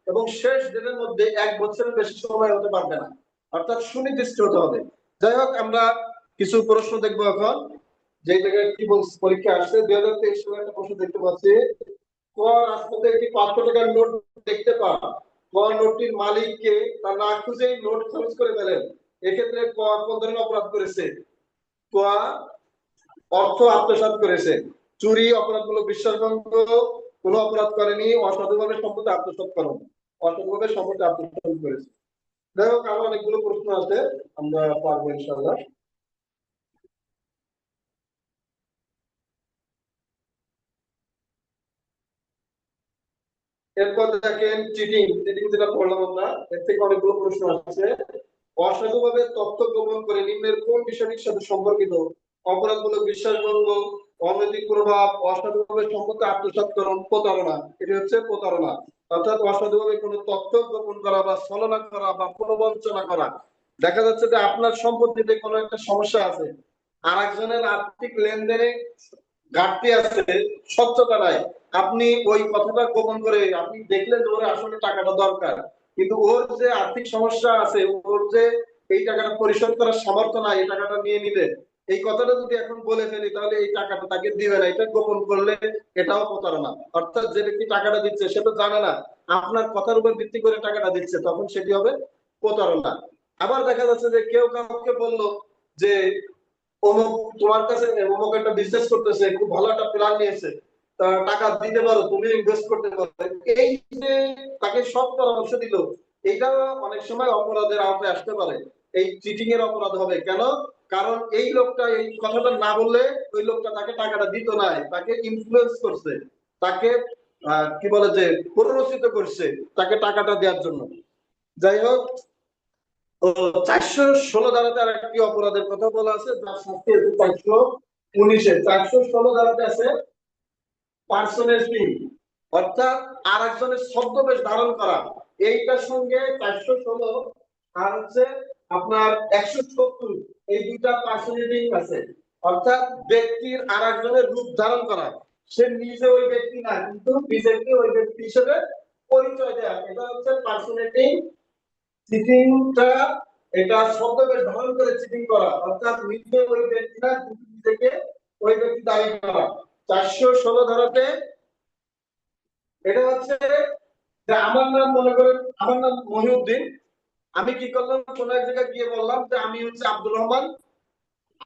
এবং শেষ ডেটের মধ্যে 1 বছরের বেশি সময় হতে পারবে না, অর্থাৎ সুনির্দিষ্ট হতে হবে। যাই হোক, আমরা কিছু প্রশ্ন দেখবো এখন। যে জায়গায় কি বলছে পরীক্ষা আসছে 2023 সালে একটা প্রশ্ন দেখতে পাচ্ছি। ক রাজপথে একটি 500 টাকার নোট দেখতে পান, ক নোটটির মালিককে তা না খুঁজেই নোট খরচ করে ফেলেন, এক্ষেত্রে ক কোন ধরনের অপরাধ করেছে? ক অর্থ আত্মসাৎ করেছে, চুরি, অপরাধমূলক বিশ্বাসভঙ্গ, কোনো অপরাধ করেনি, অসাধুভাবে সম্পত্তি আত্মসাৎ করেন, অসাধুভাবে সম্পত্তি আত্মসাৎ করেছে। যাই হোক, আমার অনেকগুলো প্রশ্ন আছে, আমরা পারবো ইনশাআল্লাহ। এরপর দেখেন চিটিং, চিটিং যেটা পড়লাম আমরা, এর থেকে অনেকগুলো প্রশ্ন আছে। অসাধুভাবে তথ্য গোপন করে নিম্নের কোন বিষয়টির সাথে সম্পর্কিত? অপরাধমূলক বিশ্বাসভঙ্গ, অনৈতিক প্রভাব, অসাধুভাবে সম্পত্তি আত্মসাৎকরণ, প্রতারণা। এটি হচ্ছে প্রতারণা, অর্থাৎ অসাধুভাবে কোনো তথ্য গোপন করা বা ছলনা করা বা প্রবঞ্চনা করা। দেখা যাচ্ছে যে আপনার সম্পত্তিতে কোনো একটা সমস্যা আছে, আর একজনের আর্থিক লেনদেনে ঘাটতি আছে, স্বচ্ছতা নাই, আপনি ওই কথাটা গোপন করে আপনি দেখলেন যে ওর আসলে টাকাটা দরকার, কিন্তু ওর যে আর্থিক সমস্যা আছে, ওর যে এই টাকাটা পরিশোধ করার সামর্থ্য নাই, এই টাকাটা নিয়ে নিলে, এই কথাটা যদি এখন বলে ফেলি তাহলে এই টাকাটা তাকে দিবে না, এটা গোপন করলে এটাও প্রতারণা। অর্থাৎ যে ব্যক্তি টাকাটা দিচ্ছে সে তো জানে না আপনার কথার উপর ভিত্তি করে টাকাটা দিচ্ছে, তখন সেটি হবে প্রতারণা। আবার দেখা যাচ্ছে যে কেউ কাউকে বললো যে অমুক তোমার কাছে অমুক একটা বিজনেস করতেছে, খুব ভালো একটা প্ল্যান নিয়েছে, টাকা দিতে পারো, তুমি ইনভেস্ট করতে পারো, এই যে তাকে সব পরামর্শ দিল, এটা অনেক সময় অপরাধের আওতায় আসতে পারে, এই চিটিং এর অপরাধ হবে। কেন? কারণ এই লোকটা এই কথাটা না বললে ওই লোকটা তাকে টাকাটা দিত না, তাকে ইনফ্লুয়েন্স করছে, তাকে কি বলে যে প্ররোচিত করছে তাকে টাকাটা দেওয়ার জন্য। যাই হোক, 416 ধারাতে আর একটি অপরাধের কথা বলা আছে, যার শাস্তি আছে 419-এ। 416 ধারাতে আছে পার্সোনেলিটি, অর্থাৎ আর একজনের ছদ্মবেশ ধারণ করা। এইটার সঙ্গে 416 আর হচ্ছে আপনার 170, এই দুইটা পার্সোনেলিটি আছে, অর্থাৎ ব্যক্তির আর একজনের রূপ ধারণ করা। সে নিজে ওই ব্যক্তি না, কিন্তু নিজেকে ওই ব্যক্তি হিসেবে পরিচয় দেয়া, এটা হচ্ছে পার্সোনেলিটি। চিটিংটা এটা ছদ্মবেশ ধারণ করে চিটিং করা, অর্থাৎ নিজে ওই ব্যক্তি না, কিন্তু নিজেকে ওই ব্যক্তি দাবি করা। 416 ধারাতে এটা হচ্ছে যে আমার নাম, মনে করেন আমার নাম মহিউদ্দিন, আমি কি করলাম, কোন এক জায়গায় গিয়ে বললাম যে আমি হচ্ছে আব্দুর রহমান,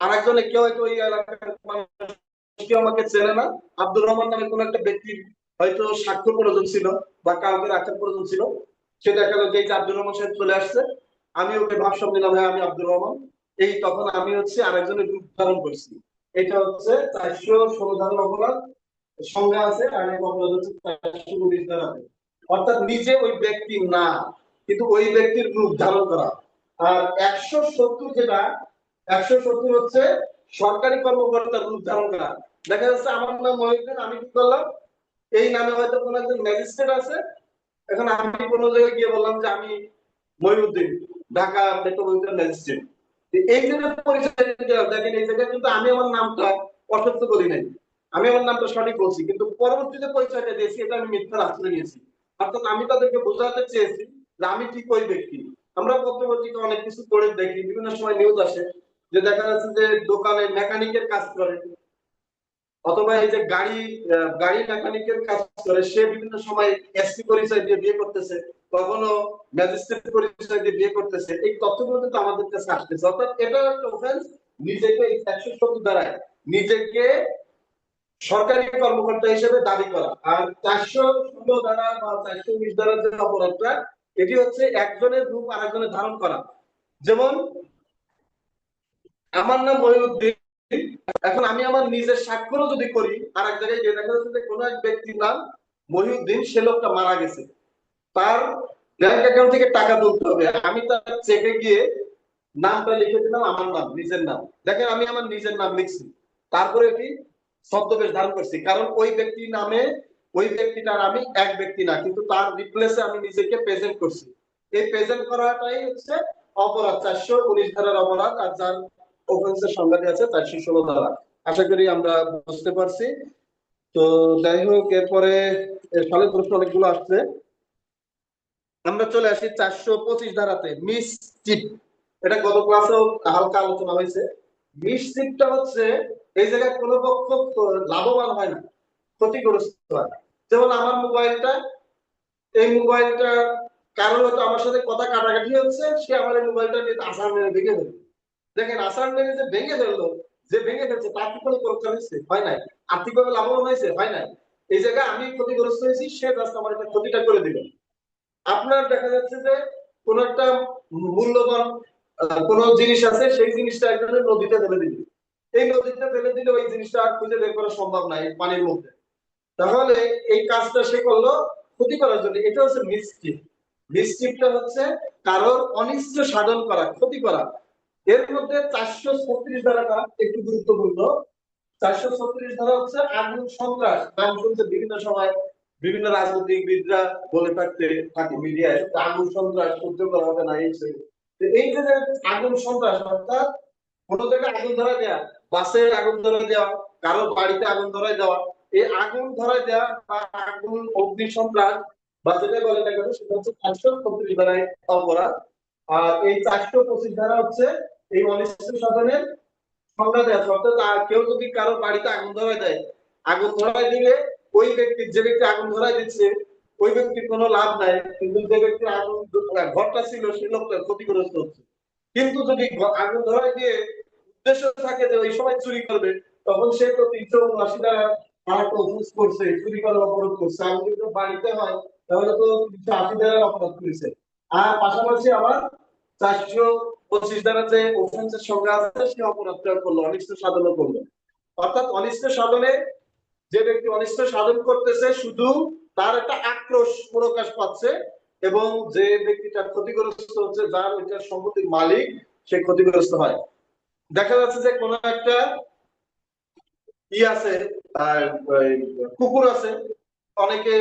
আর একজনে কেউ হয়তো ওই এলাকার মানুষ কেউ আমাকে চেনে না, আব্দুর রহমান নামে কোন একটা ব্যক্তির হয়তো স্বাক্ষর প্রয়োজন ছিল বা কাউকে রাখার প্রয়োজন ছিল, সে দেখা গেল যে আব্দুর রহমান সাহেব চলে আসছে, আমি ওকে ভাবসাব দিলাম হ্যাঁ আমি আব্দুর রহমান, এই তখন আমি হচ্ছে আরেকজনের রূপ ধারণ করছি। এটা হচ্ছে 416 ধারার অপরাধ, সংজ্ঞা আছে, আর এক অপরাধ হচ্ছে 419 ধারাতে, অর্থাৎ নিজে ওই ব্যক্তি না, কিন্তু ওই ব্যক্তির রূপ ধারণ করা। আর 170 যেটা, 170 হচ্ছে সরকারি কর্মকর্তার রূপ ধারণ করা। দেখা যাচ্ছে আমার নাম মহিউদ্দিন, আমি কি করলাম, এই নামে হয়তো কোন একজন ম্যাজিস্ট্রেট আছে, এখন আমি কোনো জায়গায় গিয়ে বললাম যে আমি মহিউদ্দিন, ঢাকা মেট্রোপলিটন ম্যাজিস্ট্রেট, এই যে পরিচয় দেখেন, এই জায়গায় কিন্তু আমি আমার নামটা অসত্য করি নাই, আমি আমার নামটা সঠিক বলছি, কিন্তু পরবর্তীতে পরিচয়টা দিয়েছি এটা আমি মিথ্যার আশ্রয় নিয়েছি। অর্থাৎ আমি তাদেরকে বোঝাতে চেয়েছি যে আমি ঠিক ওই ব্যক্তি। আমরা পত্রপত্রিকা অনেক কিছু পড়ে দেখি, বিভিন্ন সময় নিউজ আসে যে দেখা যাচ্ছে যে দোকানে মেকানিকের কাজ করে, অথবা এই যে গাড়ি মেকানিকের কাজ করে, সে বিভিন্ন সময় এসপি পরিচয় দিয়ে বিয়ে করতেছে, কখনো ম্যাজিস্ট্রেট পরিচয় দিয়ে বিয়ে করতেছে, এই তথ্যগুলো কিন্তু আমাদের কাছে আসতেছে। অর্থাৎ এটা একটা অফেন্স, নিজেকে 170 দ্বারায় নিজেকে সরকারি কর্মকর্তা হিসেবে দাবি করা। আর 416 ধারা বা 419 ধারার যে অপরাধটা, এটি হচ্ছে একজনের রূপ আরেকজনের ধারণ করা। যেমন আমার নাম মহিউদ্দিন, এখন আমি আমার নিজের স্বাক্ষরও যদি করি আর এক জায়গায় গিয়ে দেখা যাচ্ছে যে কোনো এক ব্যক্তির নাম মহিউদ্দিন, সে লোকটা মারা গেছে, তার ব্যাংক অ্যাকাউন্ট থেকে টাকা তুলতে হবে, আমি তার চেকে গিয়ে নামটা লিখে দিলাম আমার নাম, নিজের নাম, দেখেন আমি আমার নিজের নাম লিখছি, তারপরে এটি ছদ্মবেশ ধারণ করছি, কারণ ওই ব্যক্তির নামে ওই ব্যক্তিটার আমি এক ব্যক্তি না, কিন্তু তার রিপ্লেসে আমি নিজেকে প্রেজেন্ট করছি। এই প্রেজেন্ট করাটাই হচ্ছে অপরাধ, 419 ধারার অপরাধ, আর যার অফেন্সের সংজ্ঞা আছে 416 ধারা। আশা করি আমরা বুঝতে পারছি। তো যাই হোক, এরপরে এর সালের প্রশ্ন অনেকগুলো আসছে। আমরা চলে আসি 425 ধারাতে, মিসচিপ। এটা গত ক্লাসেও হালকা আলোচনা হয়েছে। মিসচিপটা হচ্ছে এই জায়গায় কোনো পক্ষ লাভবান হয় না, ক্ষতিগ্রস্ত হয়। যেমন আমার মোবাইলটা, এই মোবাইলটা কারণ হয়তো আমার সাথে কথা কাটাকাটি হচ্ছে, সে আমার এই মোবাইলটা নিয়ে আসার মেরে ভেঙে ফেলবে। দেখেন, আসার মেরে যে ভেঙে ফেললো, যে ভেঙে ফেলছে তার কি কোনো প্রকার হয়েছে? হয় নাই। আর্থিকভাবে লাভবান হয়েছে? হয় নাই। এই জায়গায় আমি ক্ষতিগ্রস্ত হয়েছি, সে জাস্ট আমার একটা ক্ষতিটা করে দিল। আপনার দেখা যাচ্ছে যে কোন একটা মূল্যবান কোন জিনিস আছে, সেই জিনিসটা একজনের নদীতে ফেলে দিল। এই নদীতে ফেলে দিলে ওই জিনিসটা আর খুঁজে বের করা সম্ভব না এই পানির মধ্যে। তাহলে এই কাজটা সে করলো ক্ষতি করার জন্য। এটা হচ্ছে মিসচিপ। মিসচিপটা হচ্ছে কারোর অনিষ্ট সাধন করা, ক্ষতি করা। এর মধ্যে 436 ধারাটা একটু গুরুত্বপূর্ণ। 436 ধারা হচ্ছে আগুন সন্ত্রাস। নাম শুনছে বিভিন্ন সময়, বিভিন্ন রাজনীতিবিদরা বলে থাকে মিডিয়ায়, আগুন সন্ত্রাস সহ্য করা হবে না। এই যে আগুন সন্ত্রাস, অর্থাৎ কোনো জায়গায় আগুন ধরায় দেওয়া, বাসে আগুন ধরায় দেওয়া, কারো বাড়িতে আগুন ধরায় দেওয়া, এই আগুন ধরায় দেওয়া বা আগুন অগ্নি সন্ত্রাস বা যেটা বলে না কেন, সেটা হচ্ছে 436 ধারায় অপরাধ। আর এই 425 ধারা হচ্ছে এই অনিষ্ট সাধনের সংজ্ঞা দেওয়া। অর্থাৎ কেউ যদি কারো বাড়িতে আগুন ধরায় দেয়, আগুন ধরায় দিলে ওই ব্যক্তি, যে ব্যক্তি আগুন ধরায় দিচ্ছে, ওই ব্যক্তির কোনো লাভ নাই, কিন্তু যে ব্যক্তি আগুন ঘরটা ছিল সেই লোকটা ক্ষতিগ্রস্ত হচ্ছে। কিন্তু যদি আগুন ধরায় দিয়ে উদ্দেশ্য থাকে যে ওই সময় চুরি করবে, তখন সে তো 379 টাকা আরেকটা অফেন্স করছে, চুরি করার অপরাধ করছে। আগুন যদি বাড়িতে হয় তাহলে তো 380 টাকার অপরাধ করেছে। আর পাশাপাশি আবার 425 ধারা যে অফেন্সের সংজ্ঞা আছে, সে অপরাধটা করলো, অনিষ্ট সাধন করলো। অর্থাৎ অনিষ্ট সাধনে যে ব্যক্তি অনিষ্ট সাধন করতেছে, শুধু তার একটা আক্রোশ প্রকাশ পাচ্ছে, এবং যে ব্যক্তিটা ক্ষতিগ্রস্ত হচ্ছে, যার ওইটার সম্পত্তির মালিক, সে ক্ষতিগ্রস্ত হয়। দেখা যাচ্ছে যে কোন একটা আছে, কুকুর আছে, অনেকে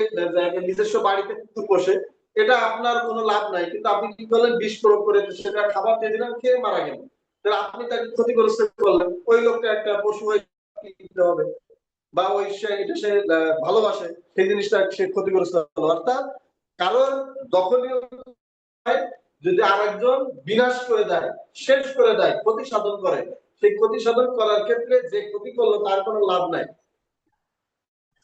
নিজস্ব বাড়িতে কুকুর পোষে, এটা আপনার কোনো লাভ নাই, কিন্তু আপনি কি করলেন, বিষ প্রয়োগ করে সেটা খাবার দিয়ে দিলেন, খেয়ে মারা গেল। তাহলে আপনি তাকে ক্ষতিগ্রস্ত করলেন। ওই লোকটা একটা পশু হয়ে দিতে হবে, বা ওই এটা সে ভালোবাসে, সেই জিনিসটা সে ক্ষতিগ্রস্ত হলো। অর্থাৎ কারোর দখলীয় যদি আরেকজন বিনাশ করে দেয়, শেষ করে দেয়, ক্ষতি সাধন করে, সেই ক্ষতি সাধন করার ক্ষেত্রে যে ক্ষতি করলো তার কোনো লাভ নাই,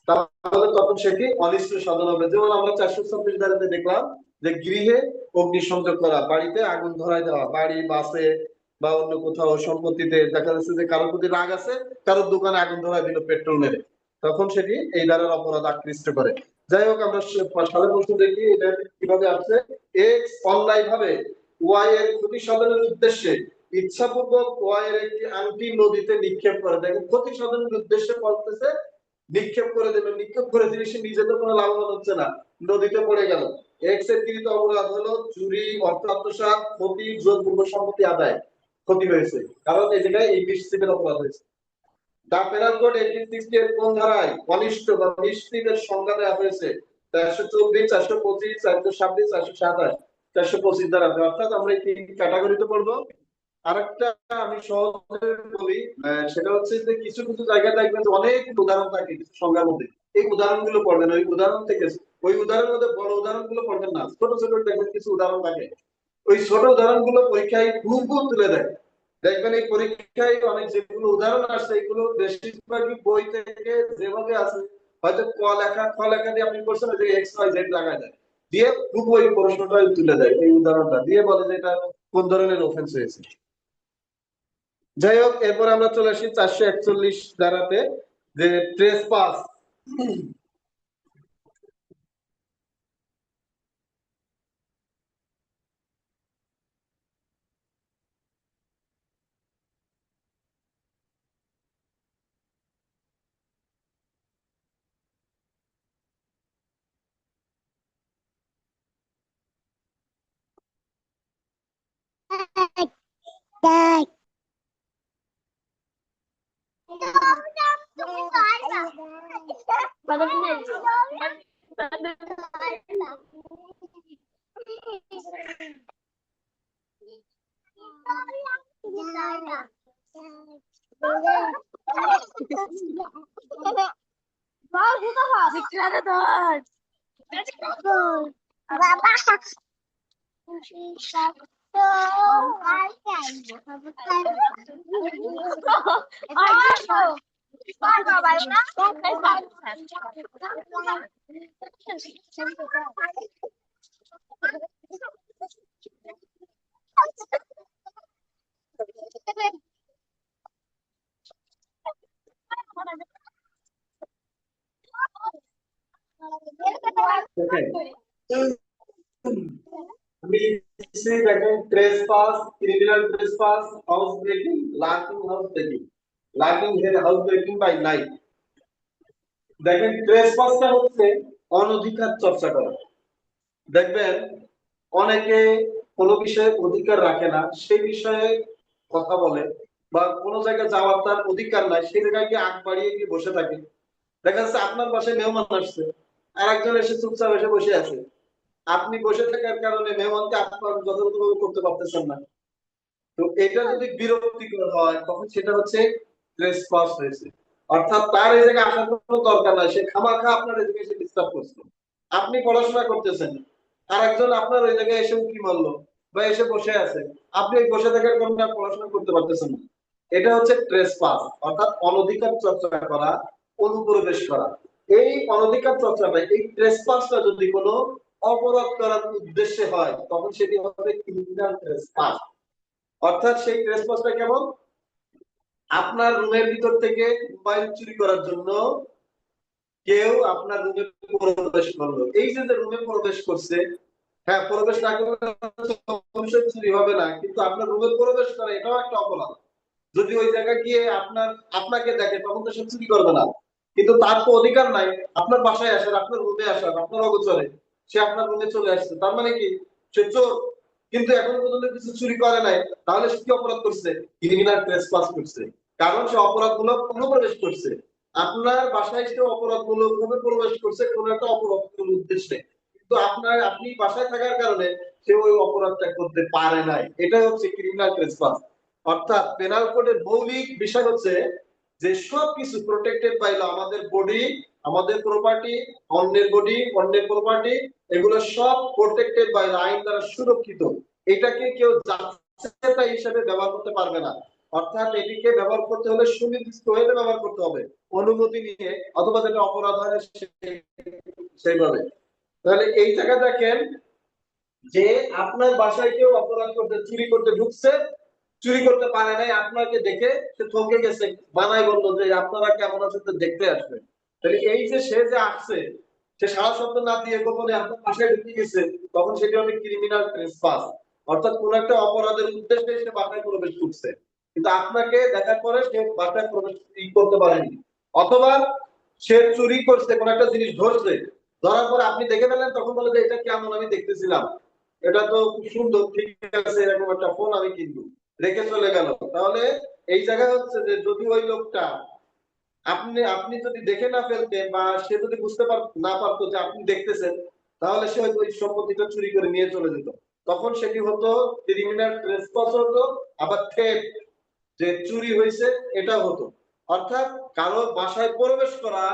তাহলে তখন সেটি অনিষ্ট সাধন হবে। যেমন আমরা 426 ধারাতে দেখলাম যে গৃহে অগ্নিসংযোগ করা, বাড়িতে আগুন ধরায় দেওয়া, বাড়ি, বাসে বা অন্য কোথাও সম্পত্তিতে দেখা যাচ্ছে যে কারোর প্রতি রাগ আছে, কারোর দোকানে আগুন ধরায় দিল পেট্রোল মেরে, তখন সেটি এই ধারার অপরাধ আকৃষ্ট করে। যাই হোক, আমরা সালের প্রশ্ন দেখি এটা কিভাবে আসছে। এক্স অন্যায় ভাবে ওয়াই এর ক্ষতি সাধনের উদ্দেশ্যে ইচ্ছাপূর্বক ওয়াই এর একটি আংটি নদীতে নিক্ষেপ করে। দেখেন, ক্ষতি সাধনের উদ্দেশ্যে বলতেছে নিক্ষেপ করে দেবে, নিক্ষেপ করে দিলে সে নিজে তো কোনো লাভবান হচ্ছে না, নদীতে পড়ে গেল। এক্স এর কৃত অপরাধ হলো চুরি, অর্থ আত্মসাৎ, ক্ষতি, জোরপূর্বক সম্পত্তি আদায়, ক্ষতি হয়েছে, কারণ এই জায়গায় এই মিসচিপের অপরাধ হয়েছে। দা পেনাল কোড 1860 এর কোন ধারায় অনিষ্ট বা মিসচিপের সংজ্ঞা দেওয়া হয়েছে? 424, 425, 426, 427, 425 ধারা। অর্থাৎ আমরা এই তিন ক্যাটাগরিতে পড়বো। আরেকটা আমি সহজে বলি, সেটা হচ্ছে যে কিছু কিছু জায়গায় দেখবেন যে অনেক উদাহরণ থাকে কিছু সংজ্ঞার মধ্যে, এই উদাহরণগুলো পড়বেন। ওই উদাহরণ থেকে, ওই উদাহরণের মধ্যে বড় উদাহরণগুলো পড়বেন না, ছোট ছোট দেখবেন কিছু উদাহরণ থাকে, ওই ছোট উদাহরণগুলো পরীক্ষায় খুব তুলে দেয়। দেখবেন এই পরীক্ষায় অনেক যেগুলো উদাহরণ আসছে, এগুলো বেশিরভাগই বই থেকে যেভাবে আছে, হয়তো খ লেখা দিয়ে আপনি করছেন যে এক্স ওয়াই জেড লাগায় দেয়, দিয়ে খুব ওই প্রশ্নটা তুলে দেয়, এই উদাহরণটা দিয়ে বলে যে এটা কোন ধরনের অফেন্স হয়েছে। যাই হোক, এরপর আমরা চলে আসি 441 ধারাতে, যে ট্রেসপাস। আমি লিখছি দেখেন trespass, criminal trespass, house breaking, lurking house breaking, lurking house breaking by night. দেখেন ট্রেসপাসটা হচ্ছে অনধিকার চর্চা করা। দেখবেন অনেকে কোনো বিষয়ে অধিকার রাখে না, সেই বিষয়ে কথা বলে, বা কোনো জায়গায় যাওয়ার তার অধিকার নাই, সেই জায়গায় গিয়ে আগ বাড়িয়ে গিয়ে বসে থাকে। দেখা যাচ্ছে আপনার বাসায় মেহমান আসছে, আর একজন এসে চুপচাপ এসে বসে আছে, আপনি বসে থাকার কারণে মেহমানকে আপনার যথাযথভাবে করতে পারতেছেন না। তো এটা যদি বিরক্তিকর হয় তখন সেটা হচ্ছে ট্রেসপাস হয়েছে। অর্থাৎ তার এই জায়গায় আসার কোনো দরকার নাই, সে খামাখা আপনার এই জায়গায় এসে ডিস্টার্ব করছে। আপনি পড়াশোনা করতেছেন, আর একজন আপনার ওই জায়গায় এসে উঁকি মারলো বা এসে বসে আছে, আপনি ওই বসে থাকার কারণে আর পড়াশোনা করতে পারতেছেন না। এটা হচ্ছে ট্রেসপাস, অর্থাৎ অনধিকার চর্চা করা, অনুপ্রবেশ করা। এই অনধিকার চর্চাটা, এই ট্রেসপাসটা যদি কোনো অপরাধ করার উদ্দেশ্যে হয় তখন সেটি হবে ক্রিমিনাল ট্রেসপাস। অর্থাৎ সেই ট্রেসপাসটা কেমন? আপনার রুমের ভিতর থেকে মোবাইল চুরি করার জন্য কেউ আপনার রুমে প্রবেশ করলো। এই যে রুমে প্রবেশ করছে, হ্যাঁ প্রবেশ না করলে অবশ্যই চুরি হবে না, কিন্তু আপনার রুমে প্রবেশ করা এটাও একটা অপরাধ। যদি ওই জায়গায় গিয়ে আপনাকে দেখে তখন তো সে চুরি করবে না, কিন্তু তার তো অধিকার নাই আপনার বাসায় আসার, আপনার রুমে আসার, আপনার অগোচরে সে আপনার রুমে চলে আসছে, তার মানে কি সে চোর। কিন্তু এখনো পর্যন্ত কিছু চুরি করে নাই, তাহলে সে কি অপরাধ করছে? ক্রিমিনাল ট্রেসপাস করছে। কারণ সে অপরাধমূলক অনুপ্রবেশ করছে আপনার বাসায়, সে অপরাধমূলক ভাবে প্রবেশ করছে কোনো একটা অপরাধ উদ্দেশ্যে, কিন্তু আপনি বাসায় থাকার কারণে সে ওই অপরাধটা করতে পারে নাই। এটা হচ্ছে ক্রিমিনাল ট্রেসপাস। অর্থাৎ পেনাল কোডের মৌলিক বিষয় হচ্ছে যে সবকিছু প্রোটেক্টেড বাই ল। আমাদের বডি, আমাদের প্রপার্টি, অন্যের বডি, অন্যের প্রপার্টি, এগুলো সব প্রোটেক্টেড বাই ল, আইন দ্বারা সুরক্ষিত। এটাকে কেউ যাচ্ছেতা হিসেবে ব্যবহার করতে পারবে না। অর্থাৎ এটিকে ব্যবহার করতে হলে সুনির্দিষ্ট ওয়েতে ব্যবহার করতে হবে, অনুমতি নিয়ে, অথবা যেটা অপরাধ হয় সেইভাবে। তাহলে এই জায়গা দেখেন যে আপনার বাসায় কেউ অপরাধ করতে, চুরি করতে ঢুকছে, চুরি করতে পারে নাই, আপনাকে দেখে সে থমকে গেছে, বানাই বললো যে আপনারা কেমন আছেন তো দেখতে আসবেন। তাহলে এই যে সে যে আসছে, সে সারা শব্দ না দিয়ে গোপনে আপনার বাসায় ঢুকে গেছে, তখন সেটি হবে ক্রিমিনাল ট্রেসপাস। অর্থাৎ কোন একটা অপরাধের উদ্দেশ্যে সে বাসায় প্রবেশ করছে, কিন্তু আপনাকে দেখার পরে সে বাসায় প্রবেশ করতে পারেনি। অথবা সে চুরি করছে, কোন একটা জিনিস ধরছে, ধরার পরে আপনি দেখে ফেলেন, তখন বলে যে এটা কেমন, আমি দেখতেছিলাম, এটা তো খুব সুন্দর, ঠিক আছে, এরকম একটা ফোন আমি কিনবো, রেখে চলে গেল। তাহলে এই জায়গা হচ্ছে যে যদি ওই লোকটা আপনি যদি দেখে না ফেলতেন, বা সে যদি বুঝতে না পারতো যে আপনি দেখতেছেন, তাহলে সে হয়তো ওই সম্পত্তিটা চুরি করে নিয়ে চলে যেত। তখন সেটি হতো ক্রিমিনাল ট্রেসপাস হতো, আবার থেফট, যে চুরি হয়েছে এটা হতো। অর্থাৎ কারো বাসায় প্রবেশ করা